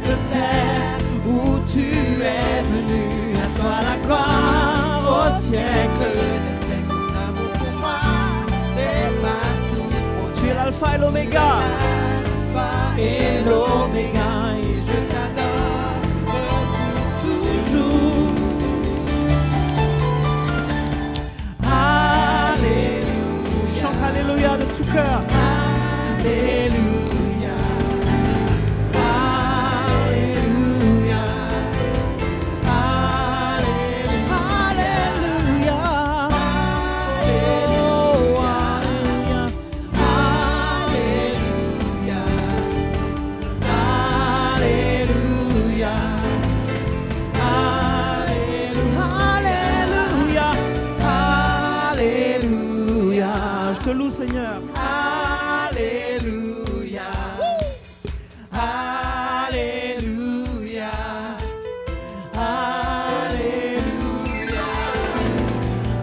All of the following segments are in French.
cette terre où tu es venu. À toi la gloire au siècle. Ton amour pour moi dépasse tout frontière. Tu es l'alpha et l'oméga. L'alpha Et l'oméga. et je t'adore pour toujours. Alléluia. Chante Alléluia de tout cœur. Alléluia. Alléluia. Alléluia. Alléluia. Oh, Alléluia. Alléluia. Alléluia. Alléluia. Alléluia. Je te loue, Seigneur. Alléluia. Alléluia. Alléluia.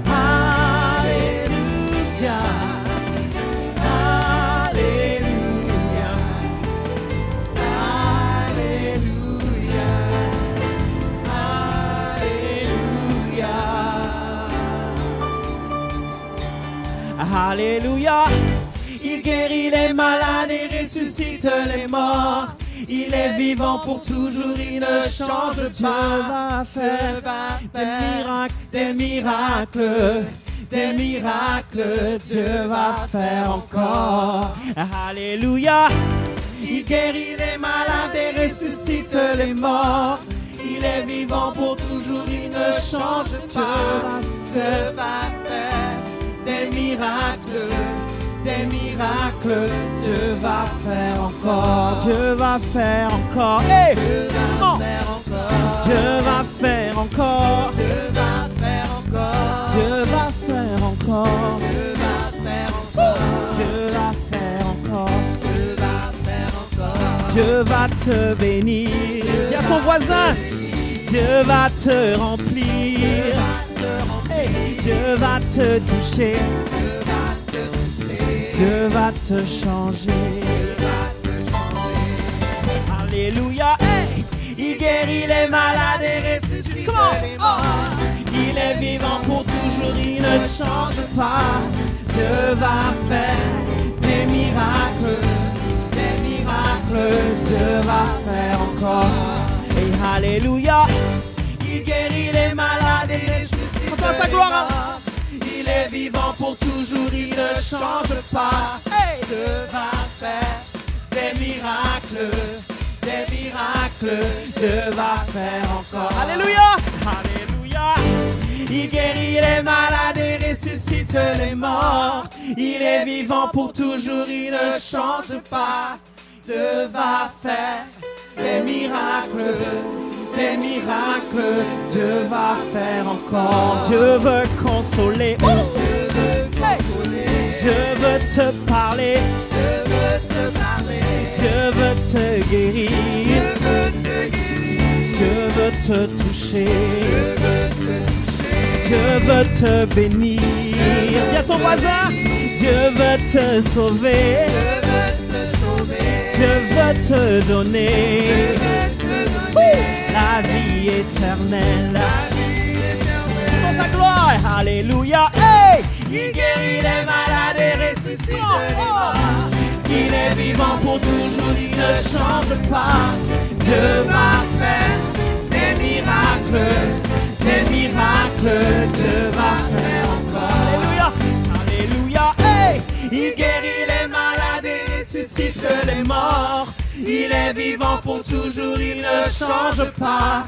Alléluia. Alléluia. Alléluia. Alléluia. Il guérit les malades et ressuscite les morts. Il est vivant pour toujours, il ne change Dieu pas. va faire des miracles. des miracles, des miracles. Dieu va faire encore. Alléluia. Il guérit les malades et ressuscite les morts. Il est vivant pour toujours, il ne change pas. Dieu va faire des miracles, des miracles. Dieu va faire encore. Dieu va faire encore. Hey! Dieu va Comment? faire encore. Dieu va faire encore. Dieu va faire encore. Dieu va faire encore. Dieu va faire encore. Dieu va faire encore. Dieu va faire encore. Dieu va te bénir. Dis à ton voisin, Dieu va te remplir. Hey, Dieu va te toucher. Dieu va te toucher. Dieu va te changer. Dieu va te changer. Alléluia. Hey, Il guérit les malades et ressuscite Comment? les morts. Il est vivant pour toujours, il ne change pas. Dieu va faire des miracles, des miracles. Dieu va faire encore. hey, Alléluia. Il guérit les malades et ressuscite Entends sa les gloire, hein. morts. Il est vivant pour toujours, il ne change pas. Hey. Dieu va faire des miracles, des miracles. Dieu va faire encore. Alléluia. Alléluia. Il guérit les malades et ressuscite les morts. Il est vivant pour toujours, il ne change pas. Dieu va faire des miracles, des miracles. Dieu va faire encore. Dieu veut consoler. Dieu veut consoler. Dieu veut te parler. Dieu veut te parler. Dieu veut te guérir. Dieu veut te guérir. Dieu veut te toucher. Dieu veut te toucher. Dieu veut te bénir. Dis à ton voisin, Dieu veut te sauver. Dieu veut te sauver. Dieu veut te donner Dieu veut te donner la vie éternelle. la vie éternelle. Dans sa gloire. Alléluia. Hey! Il guérit les malades et ressuscite les morts. Il est vivant pour toujours, il ne change pas. Dieu va faire des miracles, des miracles. Dieu va faire encore. Alléluia. Alléluia. Hey! Il guérit les malades et ressuscite les morts. Il est vivant pour toujours, il ne change pas.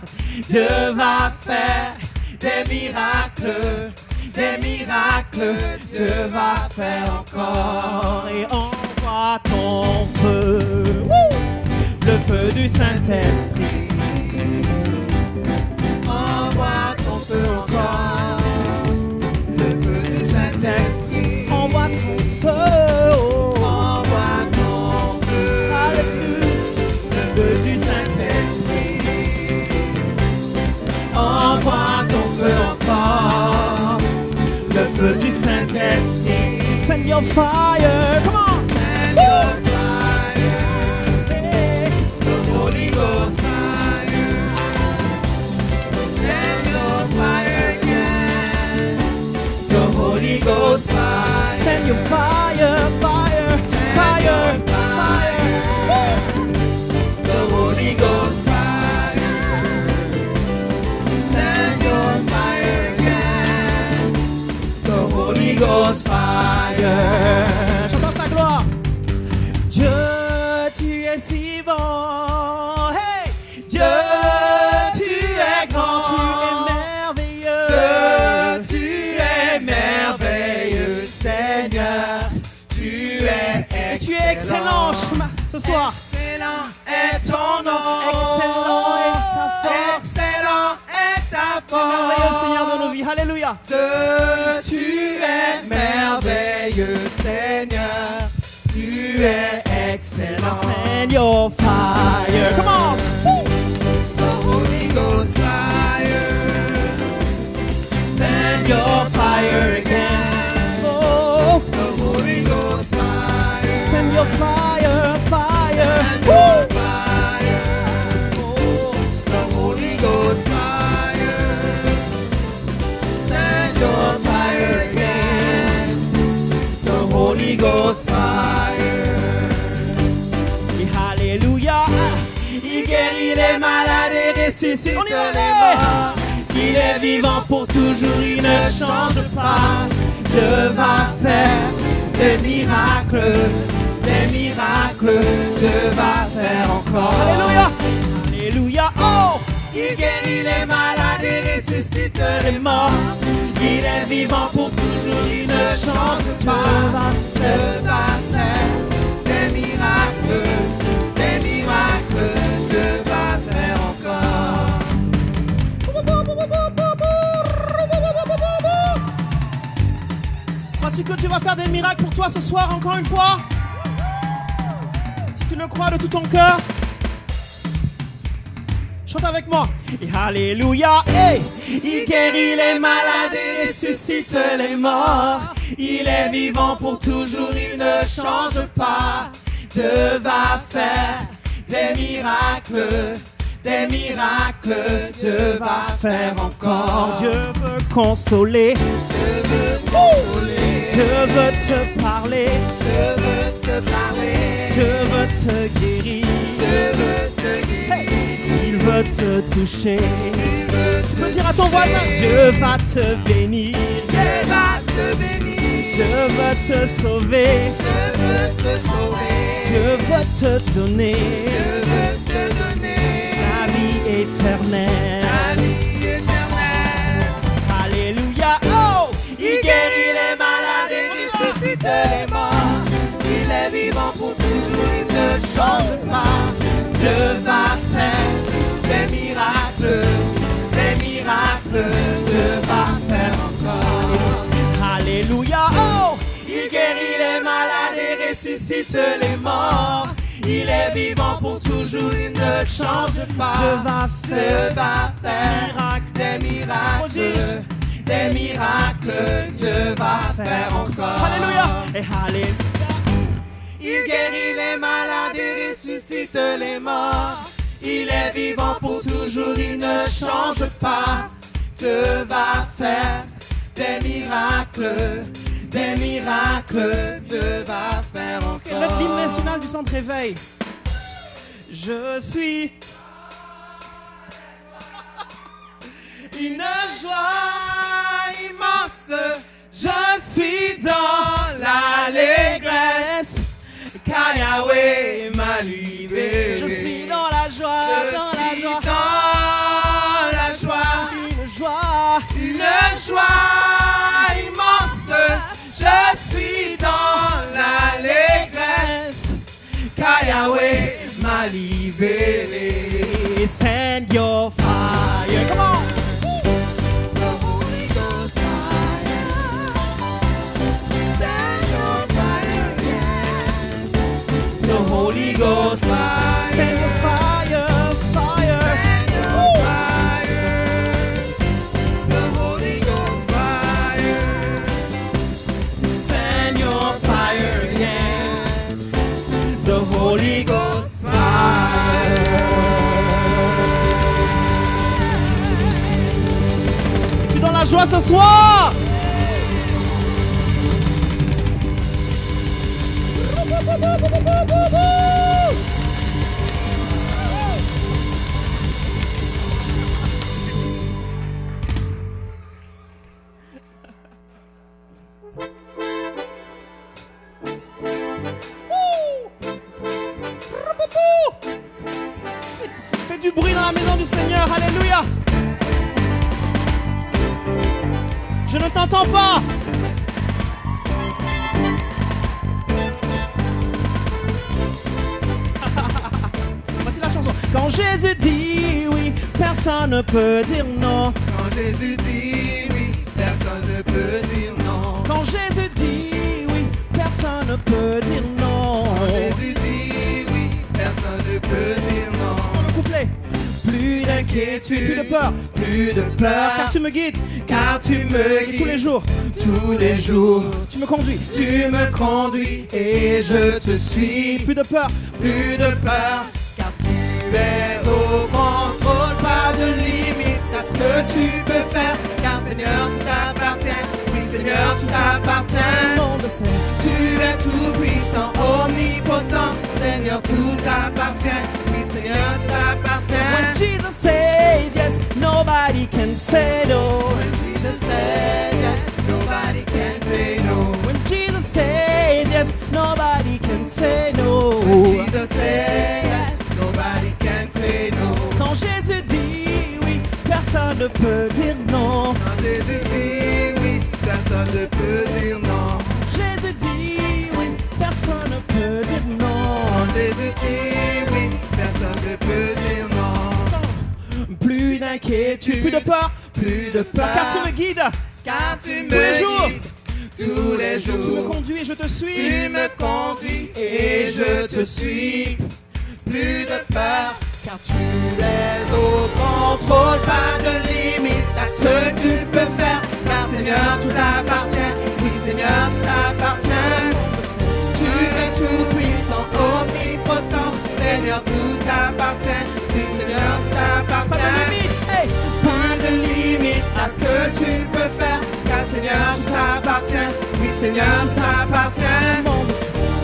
Dieu va faire des miracles, des miracles. Dieu va faire encore. Et envoie ton feu, le feu du Saint-Esprit. Envoie ton feu encore, le feu du Saint-Esprit. Envoie ton feu. Envoie ton feu, Alléluia. le feu du Saint-Esprit. Envoie ton feu encore, le feu du Saint-Esprit. Send your fire. Come on. Send your fire, Hey. the Holy Ghost fire. J'entends sa gloire. Dieu, tu es si bon. Hey, Dieu, tu es grand, tu es merveilleux. Tu es merveilleux, Seigneur. Tu es excellent ce soir. Excellent est ton nom. Excellent est sa force. Excellent est ta force. Merveilleux Seigneur de nos vies. Alléluia. Tu es merveilleux, Seigneur. Tu es excellent. Send your fire. Come on. The Holy Ghost fire. Send your fire again. Oh, The Holy Ghost fire. send your fire, fire. Send Woo. your fire. Oh, The Holy Ghost fire. Send your fire again. The Holy Ghost fire. et alléluia. Il guérit les malades et ressuscite On y va, les morts. Il est vivant pour toujours, il ne change pas. Dieu va faire des miracles, des miracles. Dieu va faire encore. Alléluia. Alléluia. Oh, Il guérit les malades et ressuscite les morts. Il est vivant pour toujours, il ne change pas. Dieu va faire des miracles, des miracles. Dieu va faire encore. crois-tu que tu vas faire des miracles pour toi ce soir encore une fois? Si tu le crois de tout ton cœur, chante avec moi. Et alléluia. Hey. Il guérit les malades et ressuscite les morts. Il est vivant pour toujours, il ne change pas. Dieu va faire des miracles, des miracles. Dieu va faire encore. Dieu veut consoler. Dieu veut consoler. Dieu veut te parler. Dieu veut te parler. Dieu veut te guérir. Dieu veut te guérir. Il veut te toucher. Il veut Tu peux dire à ton voisin, Dieu va te bénir. Dieu va te bénir. Dieu veut te sauver. Dieu veut te sauver. Dieu veut te donner Dieu veut te donner la vie éternelle. la vie éternelle. Alléluia. Oh, Il guérit les malades et ressuscite les morts. Il est vivant pour toujours, il ne change pas. Dieu va faire des miracles, des miracles. Dieu va faire encore. alléluia. Oh, Il guérit les malades et ressuscite les morts. Il est vivant pour toujours, il ne change pas. Dieu va Dieu faire va faire des miracles, des miracles. Dieu va faire encore. Alléluia. Et alléluia. Il guérit les malades et ressuscite les morts. Il est vivant pour toujours, il ne change pas. Dieu va faire des miracles, des miracles. Dieu va faire encore. Notre hymne national du centre éveil. Je suis Une joie immense, je suis dans l'allégresse, car Yahweh m'a libéré. Je suis dans la joie, Je dans la suis joie, dans la joie, une joie immense, je suis dans l'allégresse, car Yahweh m'a libéré. Send your fire. Come on. The Holy Ghost fire, send your fire again. The Holy Ghost fire, Send your fire, fire. send your fire. The Holy Ghost fire, send your fire again. The Holy Ghost fire. Tu es dans la joie ce soir. bruit dans la maison du Seigneur. Alléluia. Je ne t'entends pas. Voici la chanson. Quand Jésus dit oui, personne ne peut dire non. Quand Jésus dit oui, personne ne peut dire non. Quand Jésus dit oui, personne ne peut dire non. Quand Jésus dit oui, personne ne peut dire non. Le couplet. Plus d'inquiétude, plus de peur, car tu me guides, guides tous les jours, tous les jours. tu me conduis, Tu me conduis et je te suis. plus de peur, Car tu es au contrôle, pas de limite à ce que tu peux faire. Car Seigneur, tout t'appartient. Oui, Seigneur, tout t'appartient. le monde le sait. Tu es tout puissant, omnipotent. Seigneur, tout t'appartient. Oui, Seigneur, tout t'appartient. When Jesus says yes, nobody can say no. When Jesus said yes, nobody can say no. When Jesus says yes, nobody can say no. When Jesus said yes, nobody can say no. Quand Jésus dit oui, personne ne peut dire non. Quand Jésus dit oui, personne ne peut dire non. Jésus dit oui, personne ne peut dire non. Quand Jésus dit oui, personne ne peut dire non. Plus d'inquiétude, plus de peur, car tu me guides. Car tu Tous les me jours. guides tous les Tu me jours. conduis et je te suis. Tu me conduis et je te suis. Plus de peur, car tu es au contrôle. Pas de limite à ce que tu peux faire. Car Seigneur, tout t'appartient. Oui, Seigneur, tout t'appartient. Tu es tout puissant, omnipotent. Seigneur, tout t'appartient. Oui, Seigneur, tout Pas de t'appartient. limite, hey. Pas de limite à ce que tu peux faire. Car Seigneur, tout t'appartient. Oui, Seigneur, tout t'appartient.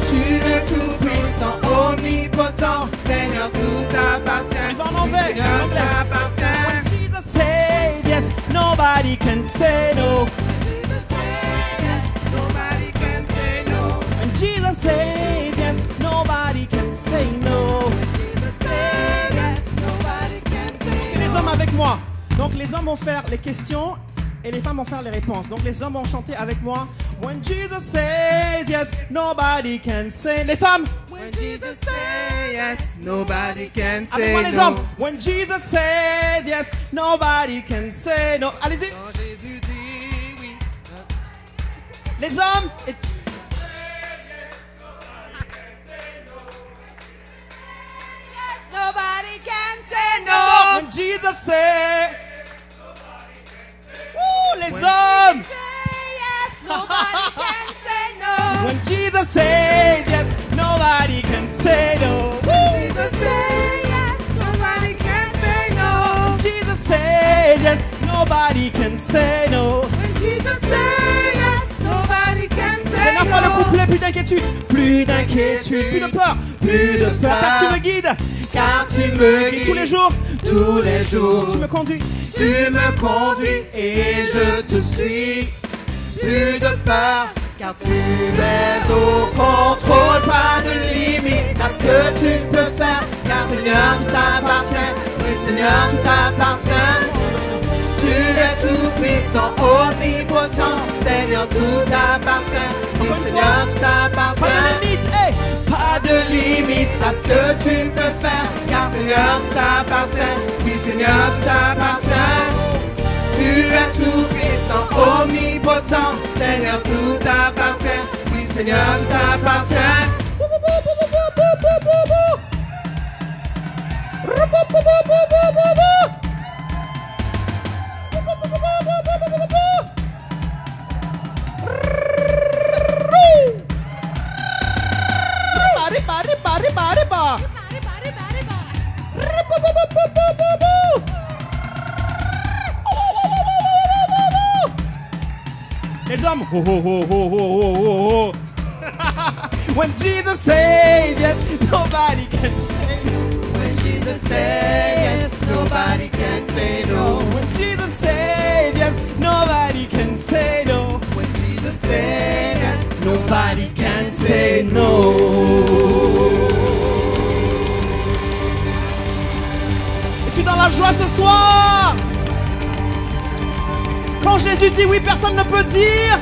Tu es tout puissant, omnipotent. Seigneur, tout t'appartient. Il va en anglais, Seigneur, en tout anglais. t'appartient. Jesus says yes, nobody can say no. Jesus said yes, nobody can say no. When Jesus says yes, nobody can say no. Jesus said yes, nobody can say Et les no. hommes avec moi. Donc les hommes vont faire les questions et les femmes vont faire les réponses. Donc les hommes vont chanter avec moi. When Jesus says yes, nobody can say. Les femmes, When Jesus said yes, nobody can avec say moi les no. hommes. When Jesus says yes, nobody can say no. Allez-y. Quand Jésus dit oui, Les hommes. Et... nobody can say D'abord, when Jesus says. Les hommes. nobody can say no. When Jesus says yes, nobody can say no. Jesus say yes, nobody can say no. Jesus says yes, nobody can say no. When Jesus say yes, nobody can say Dernière fois le no. couplet, plus d'inquiétude, plus de peur, car tu me guides, Car tu me guides tous les jours, tous les jours. tu me conduis, Tu me conduis et je te suis. Plus de peur, car tu es au contrôle. Pas de limite à ce que tu peux faire. Car Seigneur, tout t'appartient. Oui, Seigneur, tout t'appartient. Tu es tout puissant, omnipotent. Seigneur, tout t'appartient. Oui, Seigneur, tout pas t'appartient. de limite, hey, Pas de limite à ce que tu peux faire. Car Seigneur, tout t'appartient. Oui, Seigneur, tout t'appartient. Tu es tout puissant, omnipotent. Seigneur, tout t'appartient. Oui, Seigneur, tout t'appartient. Les hommes, ho ho ho ho ho ho ho. When Jesus says yes, nobody can say no. When Jesus said yes, nobody can say no. When Jesus says yes, nobody can say no. When Jesus said yes, Nobody can say no. Es-tu dans la joie ce soir? Quand Jésus dit oui, personne ne peut dire.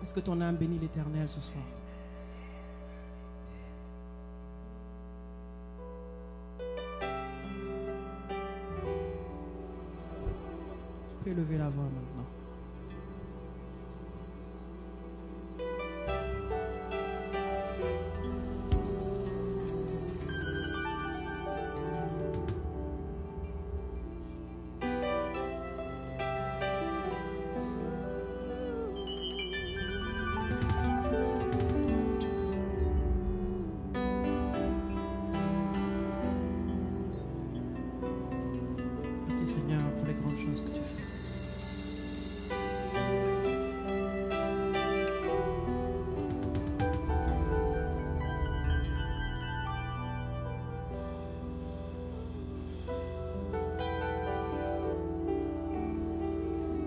Est-ce que ton âme bénit l'Éternel ce soir? Tu peux élever la voix maintenant. Seigneur, pour les grandes choses que tu fais.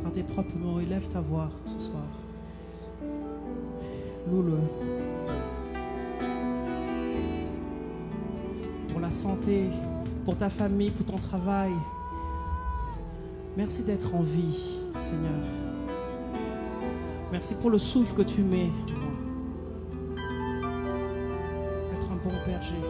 Par tes propres mots, élève ta voix ce soir. Loue-le. Pour la santé, pour ta famille, pour ton travail. Merci d'être en vie, Seigneur. Merci pour le souffle que tu mets en moi. Être un bon berger.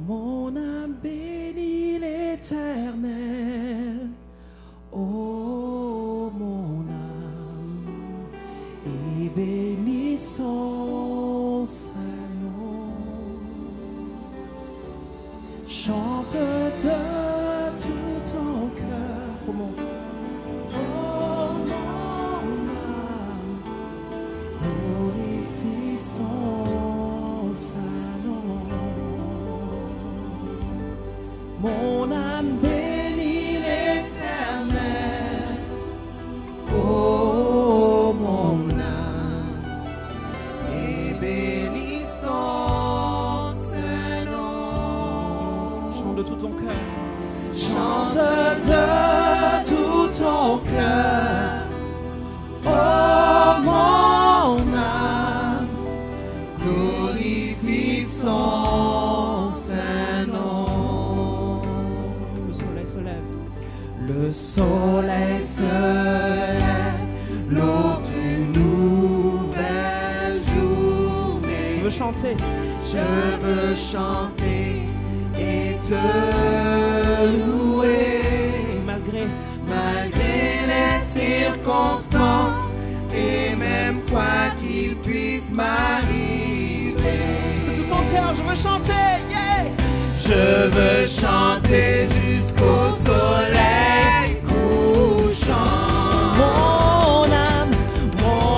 Mon âme bénit l'Éternel, oh mon âme, et bénis son Saint-Nom. Chante de tout ton cœur, oh mon âme, glorifie son Saint-Nom. Mon âme bénit l'Éternel, oh mon âme, et bénis son Saint-Nom. Chante de tout ton cœur. Chante de tout ton cœur, oh mon âme, glorifie son Saint-Nom. Le soleil se lève, l'aube d'une nouvelle journée. Je veux chanter. Je veux chanter et te louer. Malgré les circonstances et même quoi qu'il puisse m'arriver. De tout ton cœur, je veux chanter. Yeah. Je veux chanter jusqu'au soleil couchant. Mon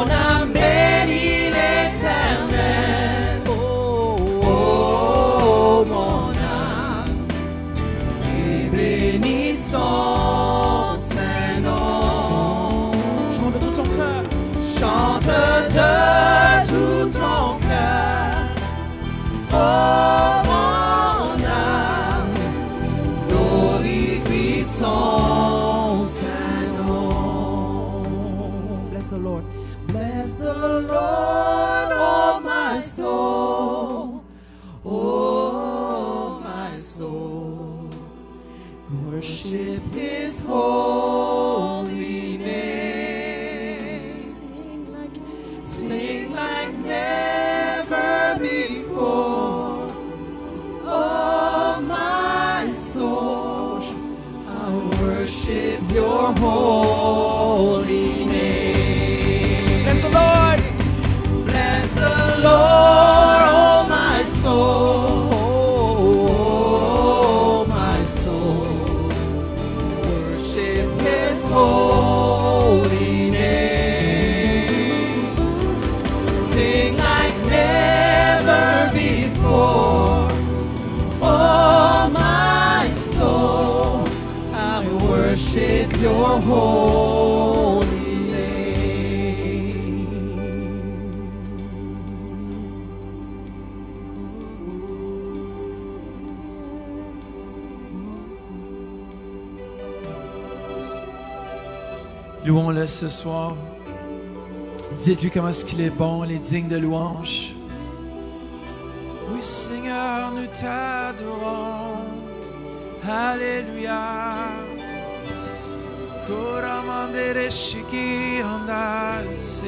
âme bénit l'Éternel. Oh, mon âme, et bénis son Saint-Nom. Chante de tout ton cœur. Chante de tout ton cœur. Oh, bless the Lord, oh my soul, oh my soul. Worship His holy name. Sing like never before. Oh my soul, I worship your holy name. Bless the Lord. Bless the Lord, oh my soul. Oh, my soul. Worship his holy name. Sing like never before. Oh, my soul, I will worship your holy name. Louons-le ce soir. Dites-lui comment est-ce qu'il est bon, il est digne de louange. Oui, Seigneur, nous t'adorons. Alléluia. Koramandere shiki andase.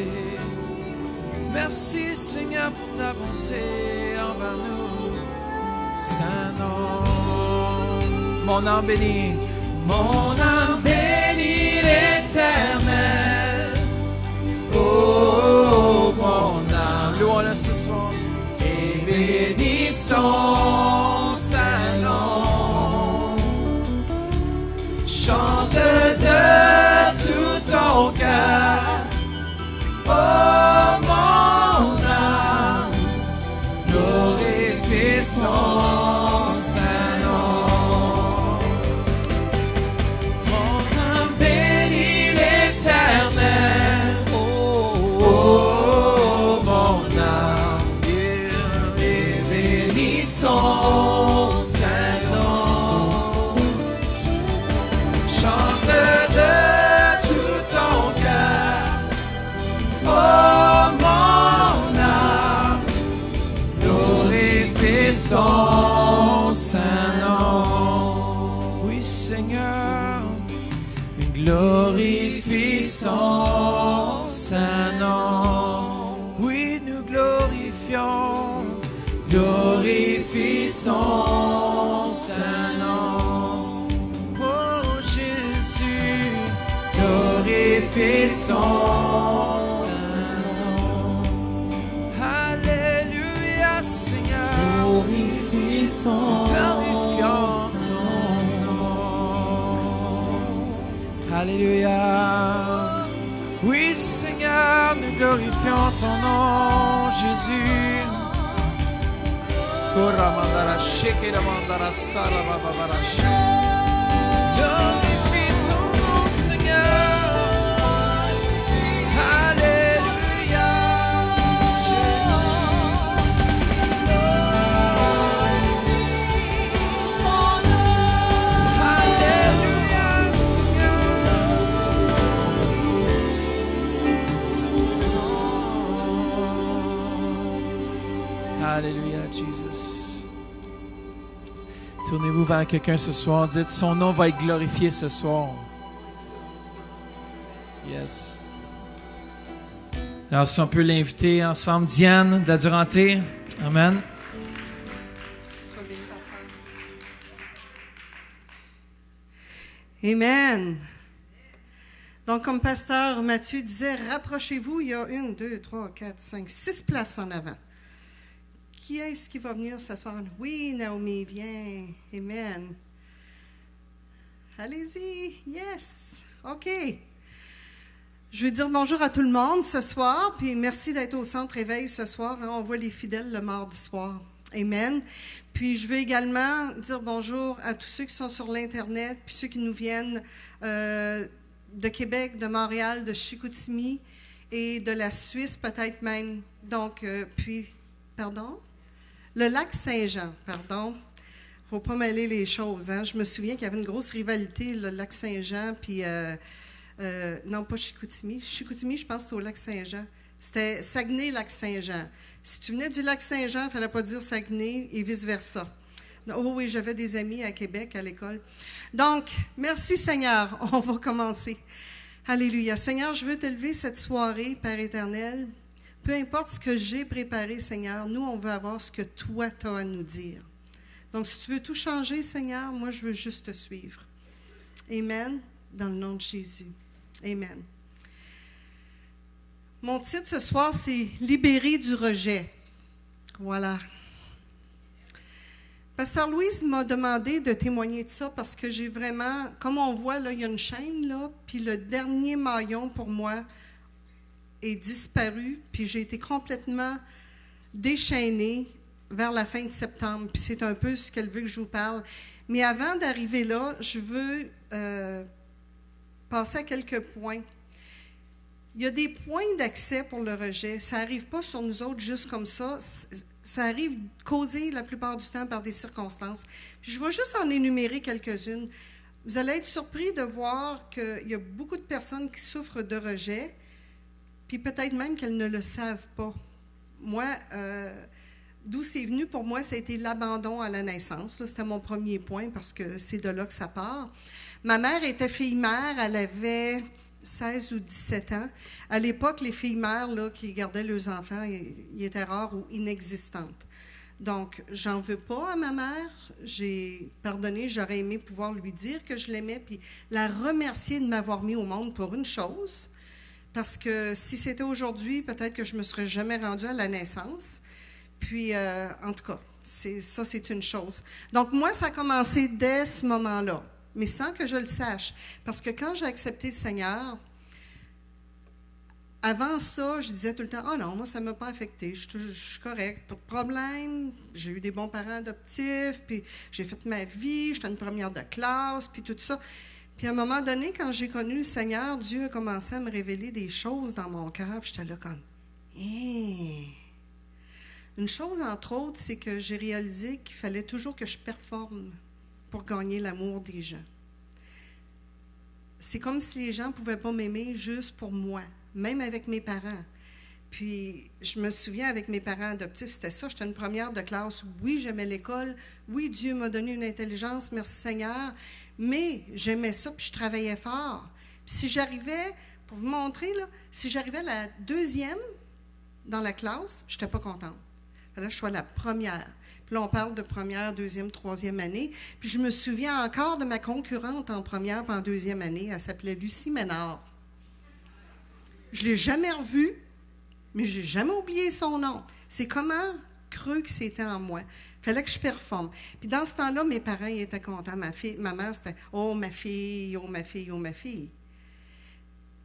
Merci, Seigneur, pour ta bonté envers nous. Saint-Nom. Mon âme bénit. Mon âme bénit l'Éternel. Oh, mon âme. Louons-le ce soir. Et bénissons sa nom. Chante de tout ton cœur. Oh, mon âme, glorifie son saint nom. Mon âme bénit l'Éternel. Oh, mon âme, et bénissons saint nom. Chante de tout ton cœur. Oh, mon âme, glorifie son saint nom. Oui, Seigneur, glorifie son saint nom. Oui, nous glorifions, glorifie son saint nom. Oh, Jésus, glorifie son saint nom. Alléluia, Seigneur, Glorifie son glorifions ton nom. Alléluia. Oui, Seigneur, nous glorifions ton nom, Jésus. Koramandara sheke mandara sarababara sheke. Glorifie ton nom, Seigneur. Alléluia. Alléluia, Seigneur. Alléluia, Jesus. Tournez-vous vers quelqu'un ce soir. Dites, son nom va être glorifié ce soir. Yes. Alors, si on peut l'inviter ensemble, Diane de la Duranté. Amen. Sois béni, pasteur. Amen. Donc, comme pasteur Mathieu disait, rapprochez-vous, il y a 1, 2, 3, 4, 5, 6 places en avant. Qui est-ce qui va venir s'asseoir? Oui, Naomi, viens. Amen. Allez-y. Yes. OK. Je veux dire bonjour à tout le monde ce soir, puis merci d'être au Centre Éveil ce soir. On voit les fidèles le mardi soir. Amen. Puis je veux également dire bonjour à tous ceux qui sont sur l'Internet, puis ceux qui nous viennent de Québec, de Montréal, de Chicoutimi et de la Suisse peut-être même. Donc, pardon? Le lac Saint-Jean, pardon. Il ne faut pas mêler les choses. Hein? Je me souviens qu'il y avait une grosse rivalité, le lac Saint-Jean, puis... non, pas Chicoutimi. Chicoutimi, je pense que c'était au lac Saint-Jean. C'était Saguenay, lac Saint-Jean. Si tu venais du lac Saint-Jean, il ne fallait pas dire Saguenay et vice-versa. Oh oui, j'avais des amis à Québec, à l'école. Donc, merci Seigneur. On va commencer. Alléluia. Seigneur, je veux t'élever cette soirée, Père éternel. Peu importe ce que j'ai préparé, Seigneur, nous, on veut avoir ce que toi, tu as à nous dire. Donc, si tu veux tout changer, Seigneur, moi, je veux juste te suivre. Amen. dans le nom de Jésus. Amen. Mon titre ce soir, c'est « Libéré du rejet ». Voilà. Pasteur Louise m'a demandé de témoigner de ça parce que j'ai vraiment, comme on voit, là, il y a une chaîne, là, puis le dernier maillon pour moi est disparu, puis j'ai été complètement déchaînée vers la fin de septembre, puis c'est un peu ce qu'elle veut que je vous parle. Mais avant d'arriver là, je veux passer à quelques points. Il y a des points d'accès pour le rejet. Ça n'arrive pas sur nous autres juste comme ça. Ça arrive causé la plupart du temps par des circonstances. Puis je vais juste en énumérer quelques-unes. Vous allez être surpris de voir qu'il y a beaucoup de personnes qui souffrent de rejet, puis peut-être même qu'elles ne le savent pas. Moi, d'où c'est venu pour moi, ça a été l'abandon à la naissance. Là, c'était mon premier point parce que c'est de là que ça part. Ma mère était fille-mère, elle avait 16 ou 17 ans. À l'époque, les filles-mères là, qui gardaient leurs enfants, ils étaient rares ou inexistantes. Donc, j'en veux pas à ma mère. J'ai pardonné, j'aurais aimé pouvoir lui dire que je l'aimais, puis la remercier de m'avoir mis au monde pour une chose, parce que si c'était aujourd'hui, peut-être que je ne me serais jamais rendue à la naissance. Puis, en tout cas, ça, c'est une chose. Donc, moi, ça a commencé dès ce moment-là, mais sans que je le sache. Parce que quand j'ai accepté le Seigneur, avant ça, je disais tout le temps, « Ah non, moi, ça ne m'a pas affecté, je suis correcte, pas de problème, j'ai eu des bons parents adoptifs, puis j'ai fait ma vie, j'étais une première de classe, puis tout ça. » Puis à un moment donné, quand j'ai connu le Seigneur, Dieu a commencé à me révéler des choses dans mon cœur, puis j'étais là comme, « Hey! » Une chose, entre autres, c'est que j'ai réalisé qu'il fallait toujours que je performe pour gagner l'amour des gens. C'est comme si les gens ne pouvaient pas m'aimer juste pour moi, même avec mes parents. Puis, je me souviens, avec mes parents adoptifs, c'était ça, j'étais une première de classe. Oui, j'aimais l'école. Oui, Dieu m'a donné une intelligence, merci Seigneur. Mais j'aimais ça, puis je travaillais fort. Puis si j'arrivais, pour vous montrer, là, si j'arrivais à la deuxième dans la classe, je n'étais pas contente. Là, je suis à la première. Puis là, on parle de première, deuxième, troisième année. Puis je me souviens encore de ma concurrente en première et en deuxième année. Elle s'appelait Lucie Ménard. Je ne l'ai jamais revue, mais je n'ai jamais oublié son nom. C'est comment creux que c'était en moi. Il fallait que je performe. Puis dans ce temps-là, mes parents ils étaient contents. Ma mère, c'était « Oh, ma fille, oh, ma fille, oh, ma fille ».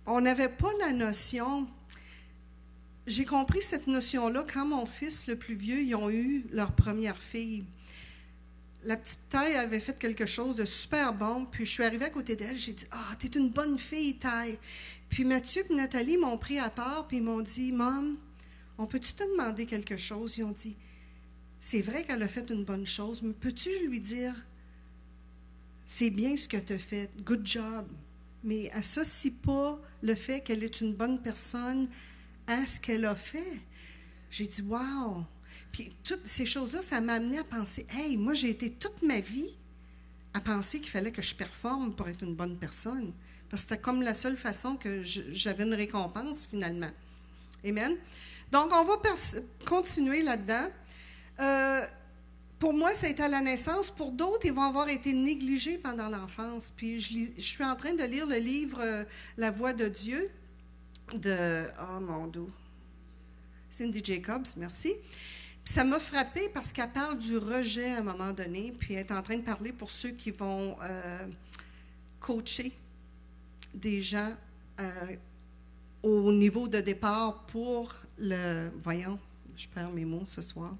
On n'avait pas la notion... J'ai compris cette notion-là quand mon fils, le plus vieux, ils ont eu leur première fille. La petite Taille avait fait quelque chose de super bon, puis je suis arrivée à côté d'elle, j'ai dit « Ah, t'es une bonne fille, Taille. » Puis Mathieu et Nathalie m'ont pris à part, puis ils m'ont dit « Maman, on peut-tu te demander quelque chose? » Ils ont dit « C'est vrai qu'elle a fait une bonne chose, mais peux-tu lui dire « C'est bien ce que tu as fait, good job. » Mais associe pas le fait qu'elle est une bonne personne à ce qu'elle a fait. J'ai dit, wow! Puis toutes ces choses-là, ça m'a amené à penser, hey, moi, j'ai été toute ma vie à penser qu'il fallait que je performe pour être une bonne personne. Parce que c'était comme la seule façon que j'avais une récompense, finalement. Amen? Donc, on va continuer là-dedans. Pour moi, ça a été à la naissance. Pour d'autres, ils vont avoir été négligés pendant l'enfance. Puis, je suis en train de lire le livre « La voix de Dieu » de, oh mon Dieu, Cindy Jacobs, merci. Puis ça m'a frappée parce qu'elle parle du rejet à un moment donné, puis elle est en train de parler pour ceux qui vont coacher des gens au niveau de départ pour le... Voyons, je perds mes mots ce soir.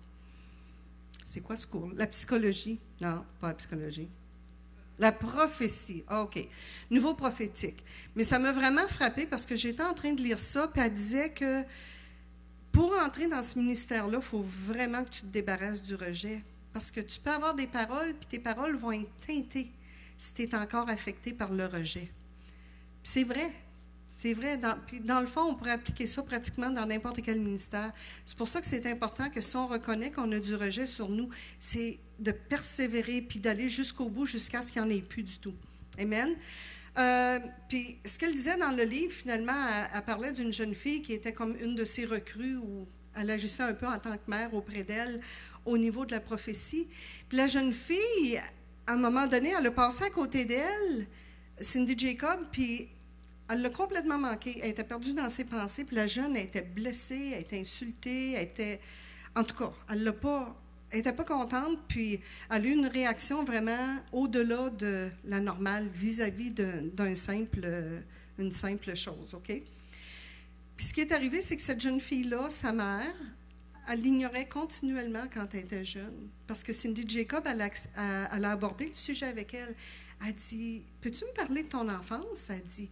C'est quoi ce cours? La psychologie? Non, pas la psychologie. La prophétie. Ah, OK. Niveau prophétique. Mais ça m'a vraiment frappée parce que j'étais en train de lire ça, puis elle disait que pour entrer dans ce ministère-là, il faut vraiment que tu te débarrasses du rejet. Parce que tu peux avoir des paroles, puis tes paroles vont être teintées si tu es encore affecté par le rejet. Puis c'est vrai. C'est vrai. Puis dans le fond, on pourrait appliquer ça pratiquement dans n'importe quel ministère. C'est pour ça que c'est important que si on reconnaît qu'on a du rejet sur nous, c'est de persévérer puis d'aller jusqu'au bout, jusqu'à ce qu'il n'y en ait plus du tout. Amen. Puis ce qu'elle disait dans le livre, finalement, elle parlait d'une jeune fille qui était comme une de ses recrues où elle agissait un peu en tant que mère auprès d'elle au niveau de la prophétie. Puis la jeune fille, à un moment donné, elle a passé à côté d'elle Cindy Jacob, puis elle l'a complètement manqué. Elle était perdue dans ses pensées, puis la jeune, elle était blessée, elle était insultée, elle était... En tout cas, elle n'était pas contente, puis elle a eu une réaction vraiment au-delà de la normale vis-à-vis une simple chose, OK? Puis ce qui est arrivé, c'est que cette jeune fille-là, sa mère, elle l'ignorait continuellement quand elle était jeune. Parce que Cindy Jacob, elle a abordé le sujet avec elle. Elle dit, « Peux-tu me parler de ton enfance? » Elle dit,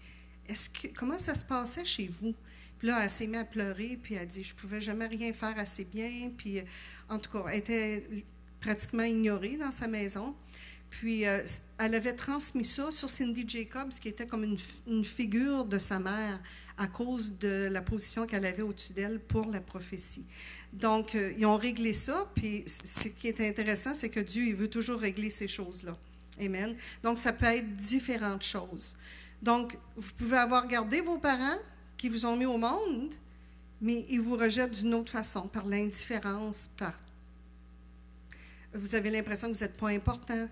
« Comment ça se passait chez vous? » Puis là, elle s'est mise à pleurer, puis elle dit, « Je ne pouvais jamais rien faire assez bien. » Puis, en tout cas, elle était pratiquement ignorée dans sa maison. Puis, elle avait transmis ça sur Cindy Jacobs, qui était comme une figure de sa mère à cause de la position qu'elle avait au-dessus d'elle pour la prophétie. Donc, ils ont réglé ça, puis ce qui est intéressant, c'est que Dieu, il veut toujours régler ces choses-là. Amen. Donc, ça peut être différentes choses. Donc, vous pouvez avoir gardé vos parents qui vous ont mis au monde, mais ils vous rejettent d'une autre façon, par l'indifférence, Vous avez l'impression que vous n'êtes pas important.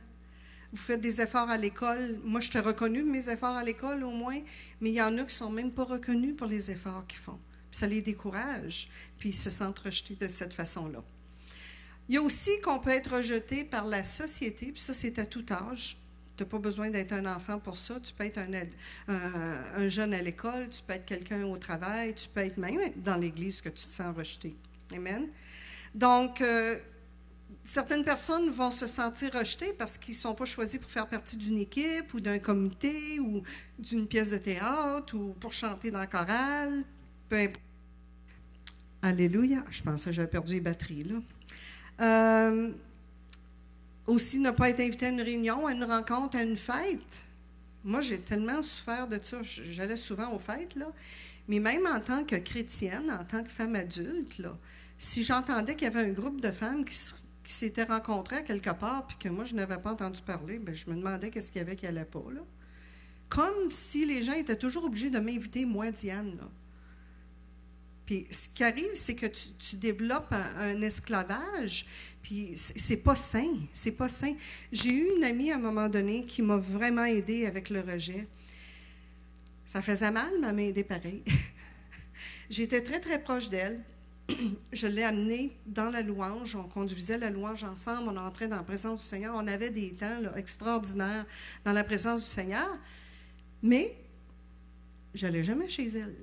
Vous faites des efforts à l'école. Moi, je t'ai reconnu de mes efforts à l'école, au moins, mais il y en a qui ne sont même pas reconnus pour les efforts qu'ils font. Puis ça les décourage, puis ils se sentent rejetés de cette façon-là. Il y a aussi qu'on peut être rejeté par la société, puis ça, c'est à tout âge. Tu n'as pas besoin d'être un enfant pour ça. Tu peux être un jeune à l'école, tu peux être quelqu'un au travail, tu peux être même dans l'Église que tu te sens rejeté. Amen. Donc, certaines personnes vont se sentir rejetées parce qu'ils ne sont pas choisis pour faire partie d'une équipe ou d'un comité ou d'une pièce de théâtre ou pour chanter dans la chorale. Peu importe. Alléluia. Je pensais que j'avais perdu les batteries, là. Aussi, ne pas être invité à une réunion, à une rencontre, à une fête. Moi, j'ai tellement souffert de ça. J'allais souvent aux fêtes, là. Mais même en tant que chrétienne, en tant que femme adulte, là, si j'entendais qu'il y avait un groupe de femmes qui s'étaient rencontrées à quelque part puis que moi, je n'avais pas entendu parler, bien, je me demandais qu'est-ce qu'il y avait qui n'allait pas, là. Comme si les gens étaient toujours obligés de m'inviter, moi, Diane, là. Puis ce qui arrive, c'est que tu développes un esclavage, puis c'est pas sain, c'est pas sain. J'ai eu une amie à un moment donné qui m'a vraiment aidée avec le rejet. Ça faisait mal, mais elle m'a aidée pareil. J'étais très, très proche d'elle. Je l'ai amenée dans la louange, on conduisait la louange ensemble, on entrait dans la présence du Seigneur, on avait des temps là, extraordinaires dans la présence du Seigneur, mais je n'allais jamais chez elle.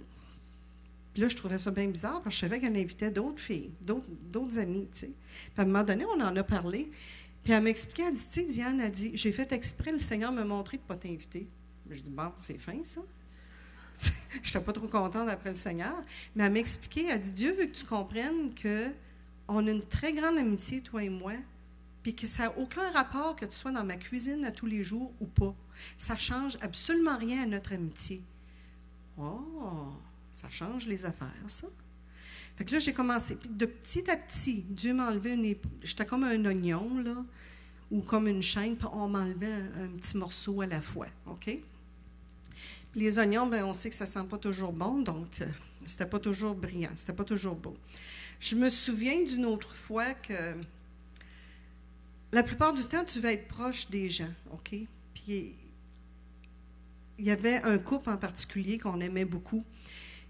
Puis là, je trouvais ça bien bizarre parce que je savais qu'elle invitait d'autres filles, d'autres amies, tu sais. Puis à un moment donné, on en a parlé. Puis elle m'expliquait, elle dit, tu sais, Diane, elle dit, j'ai fait exprès, le Seigneur m'a montré de ne pas t'inviter. Je dis, bon, c'est fin, ça. Je n'étais pas trop contente après le Seigneur. Mais elle m'expliquait, elle dit, Dieu veut que tu comprennes qu'on a une très grande amitié, toi et moi, puis que ça n'a aucun rapport que tu sois dans ma cuisine à tous les jours ou pas. Ça ne change absolument rien à notre amitié. Oh! Ça change les affaires, ça. Fait que là, j'ai commencé. Puis de petit à petit, Dieu m'a enlevé j'étais comme un oignon, là, ou comme une chaîne, puis on m'enlevait un petit morceau à la fois, OK? Puis les oignons, bien, on sait que ça ne sent pas toujours bon, donc c'était pas toujours brillant, c'était pas toujours beau. Je me souviens d'une autre fois que la plupart du temps, tu vas être proche des gens, OK? Puis il y avait un couple en particulier qu'on aimait beaucoup.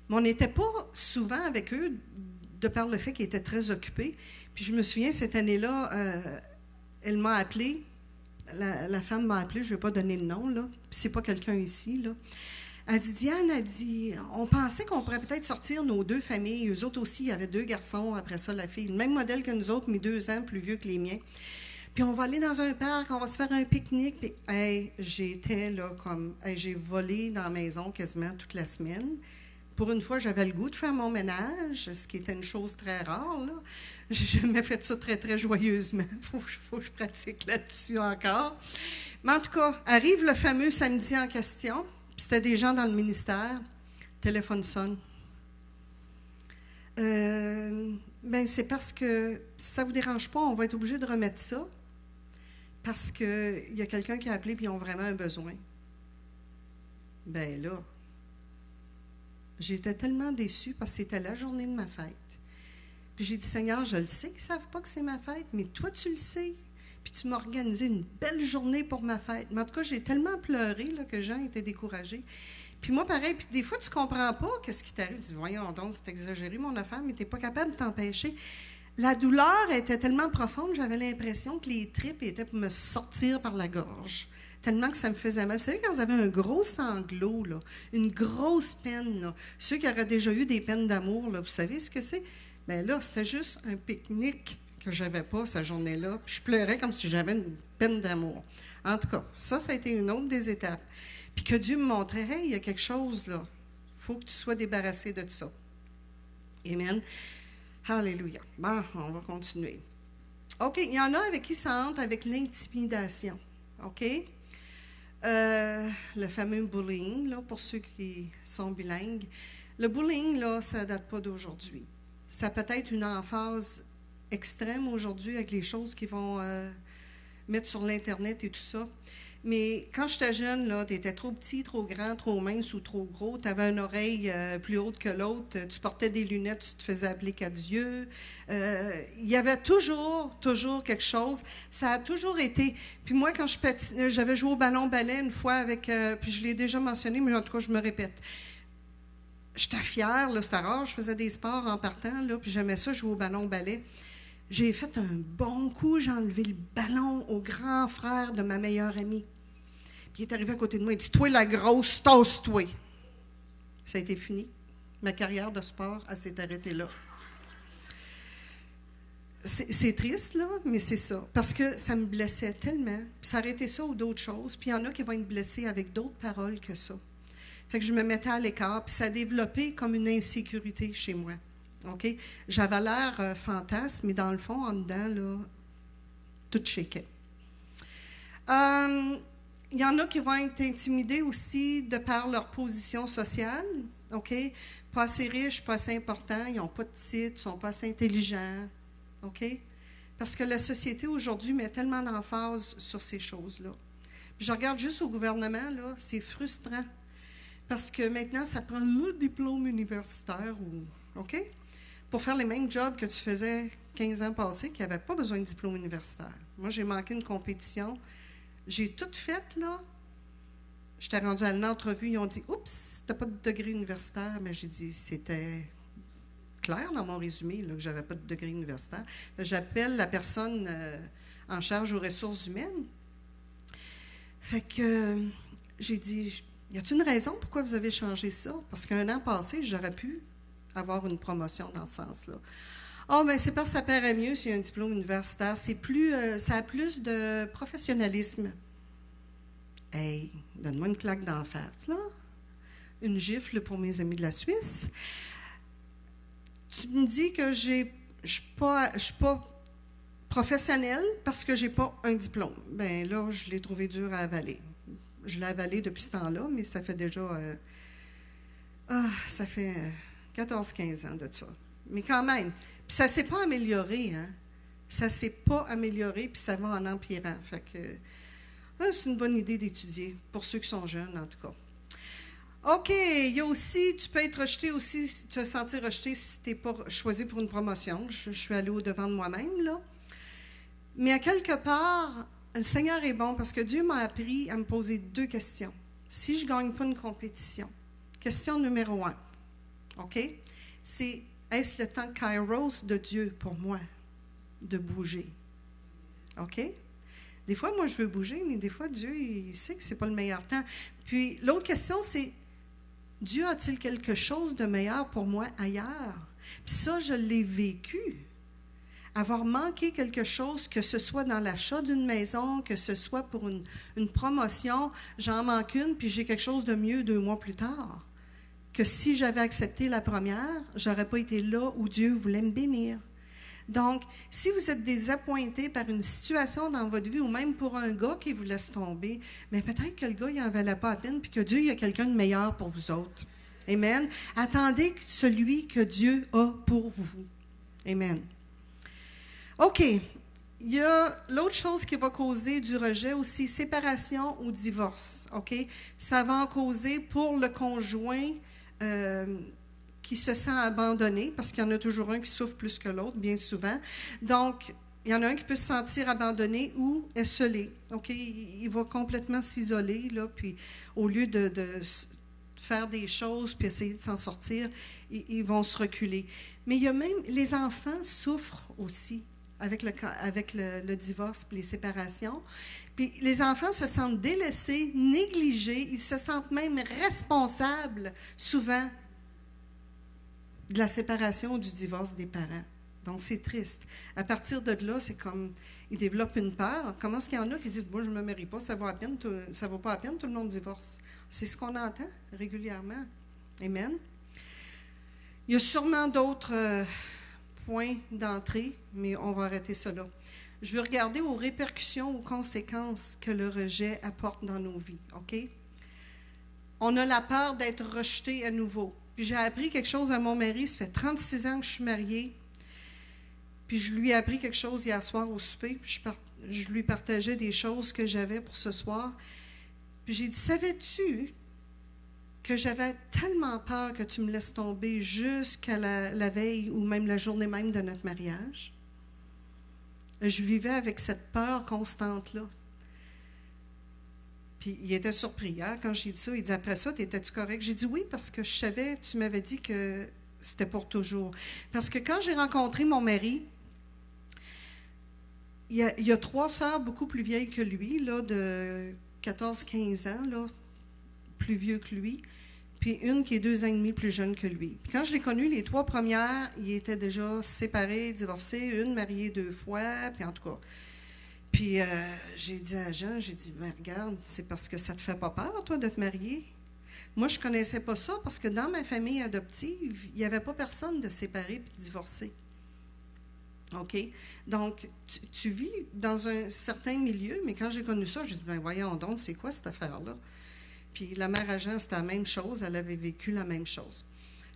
Mais on n'était pas souvent avec eux de par le fait qu'ils étaient très occupés. Puis je me souviens, cette année-là, elle m'a appelée, la femme m'a appelée, je ne vais pas donner le nom, là, puis c'est pas quelqu'un ici, là. Elle dit, Diane, elle dit, on pensait qu'on pourrait peut-être sortir nos deux familles. Eux autres aussi, il y avait 2 garçons, après ça, la fille. Le même modèle que nous autres, mais 2 ans plus vieux que les miens. Puis on va aller dans un parc, on va se faire un pique-nique. Puis, j'étais là comme, j'ai volé dans la maison quasiment toute la semaine. Pour une fois, j'avais le goût de faire mon ménage, ce qui était une chose très rare, là. J'ai jamais fait ça très, très joyeusement. Faut que je pratique là-dessus encore. Mais en tout cas, arrive le fameux samedi en question, puis c'était des gens dans le ministère. Téléphone sonne. Ben, c'est parce que si ça ne vous dérange pas, on va être obligé de remettre ça, parce qu'il y a quelqu'un qui a appelé et ils ont vraiment un besoin. Ben là, j'étais tellement déçue parce que c'était la journée de ma fête. Puis j'ai dit, Seigneur, je le sais qu'ils ne savent pas que c'est ma fête, mais toi, tu le sais. puis tu m'as organisé une belle journée pour ma fête. Mais en tout cas, j'ai tellement pleuré là, que Jean était découragé. Puis moi, pareil, puis des fois, tu ne comprends pas qu'est-ce qui t'arrive. Tu dis, voyons donc, c'est exagéré, mon affaire, mais tu n'es pas capable de t'empêcher. La douleur était tellement profonde, j'avais l'impression que les tripes étaient pour me sortir par la gorge. Tellement que ça me faisait mal. Vous savez, quand vous avez un gros sanglot, là, une grosse peine, là, ceux qui auraient déjà eu des peines d'amour, là, vous savez ce que c'est? Bien là, c'était juste un pique-nique que je n'avais pas cette journée-là. Puis je pleurais comme si j'avais une peine d'amour. En tout cas, ça a été une autre des étapes. Puis que Dieu me montrait, hey, il y a quelque chose là. Il faut que tu sois débarrassé de tout ça. Amen. Alléluia. Bon, on va continuer. OK, il y en a avec qui ça entre avec l'intimidation. OK? Le fameux bullying, là, pour ceux qui sont bilingues. Le bullying, là, ça ne date pas d'aujourd'hui. Ça peut être une emphase extrême aujourd'hui avec les choses qu'ils vont mettre sur l'Internet et tout ça. Mais quand j'étais jeune, tu étais trop petit, trop grand, trop mince ou trop gros. Tu avais une oreille plus haute que l'autre. Tu portais des lunettes, tu te faisais appeler qu'Adieu. Il y avait toujours quelque chose. Ça a toujours été... Puis moi, quand j'avais joué au ballon-ballet une fois avec... puis je l'ai déjà mentionné, mais en tout cas, je me répète. J'étais fière, là, c'était rare. Je faisais des sports en partant, là, puis j'aimais ça, jouer au ballon-ballet. J'ai fait un bon coup. J'ai enlevé le ballon au grand frère de ma meilleure amie. Puis il est arrivé à côté de moi, il dit « Toi, la grosse, tasse-toi! » Ça a été fini. Ma carrière de sport, elle s'est arrêtée là. C'est triste, là, mais c'est ça. Parce que ça me blessait tellement. Puis ça arrêtait ça ou d'autres choses. Puis il y en a qui vont être blessés avec d'autres paroles que ça. Fait que je me mettais à l'écart. Puis ça a développé comme une insécurité chez moi. OK? J'avais l'air fantasme, mais dans le fond, en dedans, là, tout shakeait. Il y en a qui vont être intimidés aussi de par leur position sociale, OK? Pas assez riches, pas assez importants, ils n'ont pas de titre, ils ne sont pas assez intelligents, OK? Parce que la société aujourd'hui met tellement d'emphase sur ces choses-là. Puis je regarde juste au gouvernement, là, c'est frustrant. Parce que maintenant, ça prend le diplôme universitaire, OK? Pour faire les mêmes jobs que tu faisais 15 ans passés, qui n'avaient pas besoin de diplôme universitaire. Moi, j'ai manqué une compétition. J'ai tout fait, là. J'étais rendue à une entrevue, ils ont dit « Oups, t'as pas de degré universitaire. » Mais j'ai dit, c'était clair dans mon résumé, là, que j'avais pas de degré universitaire. J'appelle la personne en charge aux ressources humaines. Fait que j'ai dit « Y a-t-il une raison pourquoi vous avez changé ça? » Parce qu'un an passé, j'aurais pu avoir une promotion dans ce sens-là. Oh, bien, c'est parce que ça paraît mieux s'il y a un diplôme universitaire. C'est plus, ça a plus de professionnalisme. Hey, donne-moi une claque d'en face, là. Une gifle pour mes amis de la Suisse. Tu me dis que je suis pas professionnelle parce que je n'ai pas un diplôme. Bien, là, je l'ai trouvé dur à avaler. Je l'ai avalé depuis ce temps-là, mais ça fait déjà... ça fait 14-15 ans de ça. Mais quand même... Puis ça ne s'est pas amélioré, hein? Ça ne s'est pas amélioré, puis ça va en empirant. Fait que c'est une bonne idée d'étudier, pour ceux qui sont jeunes, en tout cas. OK, il y a aussi, tu peux être rejeté aussi, te sentir rejeté si tu n'es pas choisi pour une promotion. Je suis allée au-devant de moi-même, là. Mais à quelque part, le Seigneur est bon, parce que Dieu m'a appris à me poser 2 questions. Si je ne gagne pas une compétition, question numéro 1, OK? C'est... Est-ce le temps kairos de Dieu pour moi de bouger? OK? Des fois, moi, je veux bouger, mais des fois, Dieu, il sait que ce n'est pas le meilleur temps. Puis, l'autre question, c'est, Dieu a-t-il quelque chose de meilleur pour moi ailleurs? Puis ça, je l'ai vécu. Avoir manqué quelque chose, que ce soit dans l'achat d'une maison, que ce soit pour une promotion, j'en manque une, puis j'ai quelque chose de mieux 2 mois plus tard. Que si j'avais accepté la première, je n'aurais pas été là où Dieu voulait me bénir. Donc, si vous êtes désappointé par une situation dans votre vie, ou même pour un gars qui vous laisse tomber, bien peut-être que le gars, il n'en valait pas la peine, puis que Dieu, il y a quelqu'un de meilleur pour vous autres. Amen. Attendez celui que Dieu a pour vous. Amen. OK. Il y a l'autre chose qui va causer du rejet aussi, séparation ou divorce. OK? Ça va en causer pour le conjoint qui se sent abandonné, parce qu'il y en a toujours un qui souffre plus que l'autre, bien souvent. Donc, il y en a un qui peut se sentir abandonné ou esselé. OK? Il va complètement s'isoler, là, puis au lieu de faire des choses puis essayer de s'en sortir, ils vont se reculer. Mais il y a même, les enfants souffrent aussi avec le divorce et les séparations. Puis les enfants se sentent délaissés, négligés, ils se sentent même responsables, souvent, de la séparation ou du divorce des parents. Donc, c'est triste. À partir de là, c'est comme, ils développent une peur. Comment est-ce qu'il y en a qui disent, moi, je ne me marie pas, ça vaut pas à peine, tout le monde divorce. C'est ce qu'on entend régulièrement. Amen. Il y a sûrement d'autres points d'entrée, mais on va arrêter ça là. Je veux regarder aux répercussions, aux conséquences que le rejet apporte dans nos vies. OK? On a la peur d'être rejeté à nouveau. Puis j'ai appris quelque chose à mon mari, ça fait 36 ans que je suis mariée. Puis je lui ai appris quelque chose hier soir au souper. Je lui partageais des choses que j'avais pour ce soir. Puis j'ai dit, savais-tu que j'avais tellement peur que tu me laisses tomber jusqu'à la veille ou même la journée même de notre mariage? Je vivais avec cette peur constante-là. Puis il était surpris, hein, quand j'ai dit ça. Il dit, après ça, étais-tu correct? J'ai dit oui, parce que je savais, tu m'avais dit que c'était pour toujours. Parce que quand j'ai rencontré mon mari, il y a 3 sœurs beaucoup plus vieilles que lui, là, de 14-15 ans, là, plus vieux que lui, puis une qui est 2 ans et demi plus jeune que lui. Puis quand je l'ai connu, les 3 premières, ils étaient déjà séparés, divorcés, une mariée 2 fois, puis en tout cas. Puis j'ai dit à Jean, j'ai dit, ben, regarde, c'est parce que ça te fait pas peur, toi, de te marier? Moi, je connaissais pas ça parce que dans ma famille adoptive, il n'y avait pas personne de séparé puis de divorcé. OK? Donc, tu vis dans un certain milieu, mais quand j'ai connu ça, j'ai dit, ben voyons donc, c'est quoi cette affaire-là? Puis la mère à Jean, c'était la même chose, elle avait vécu la même chose.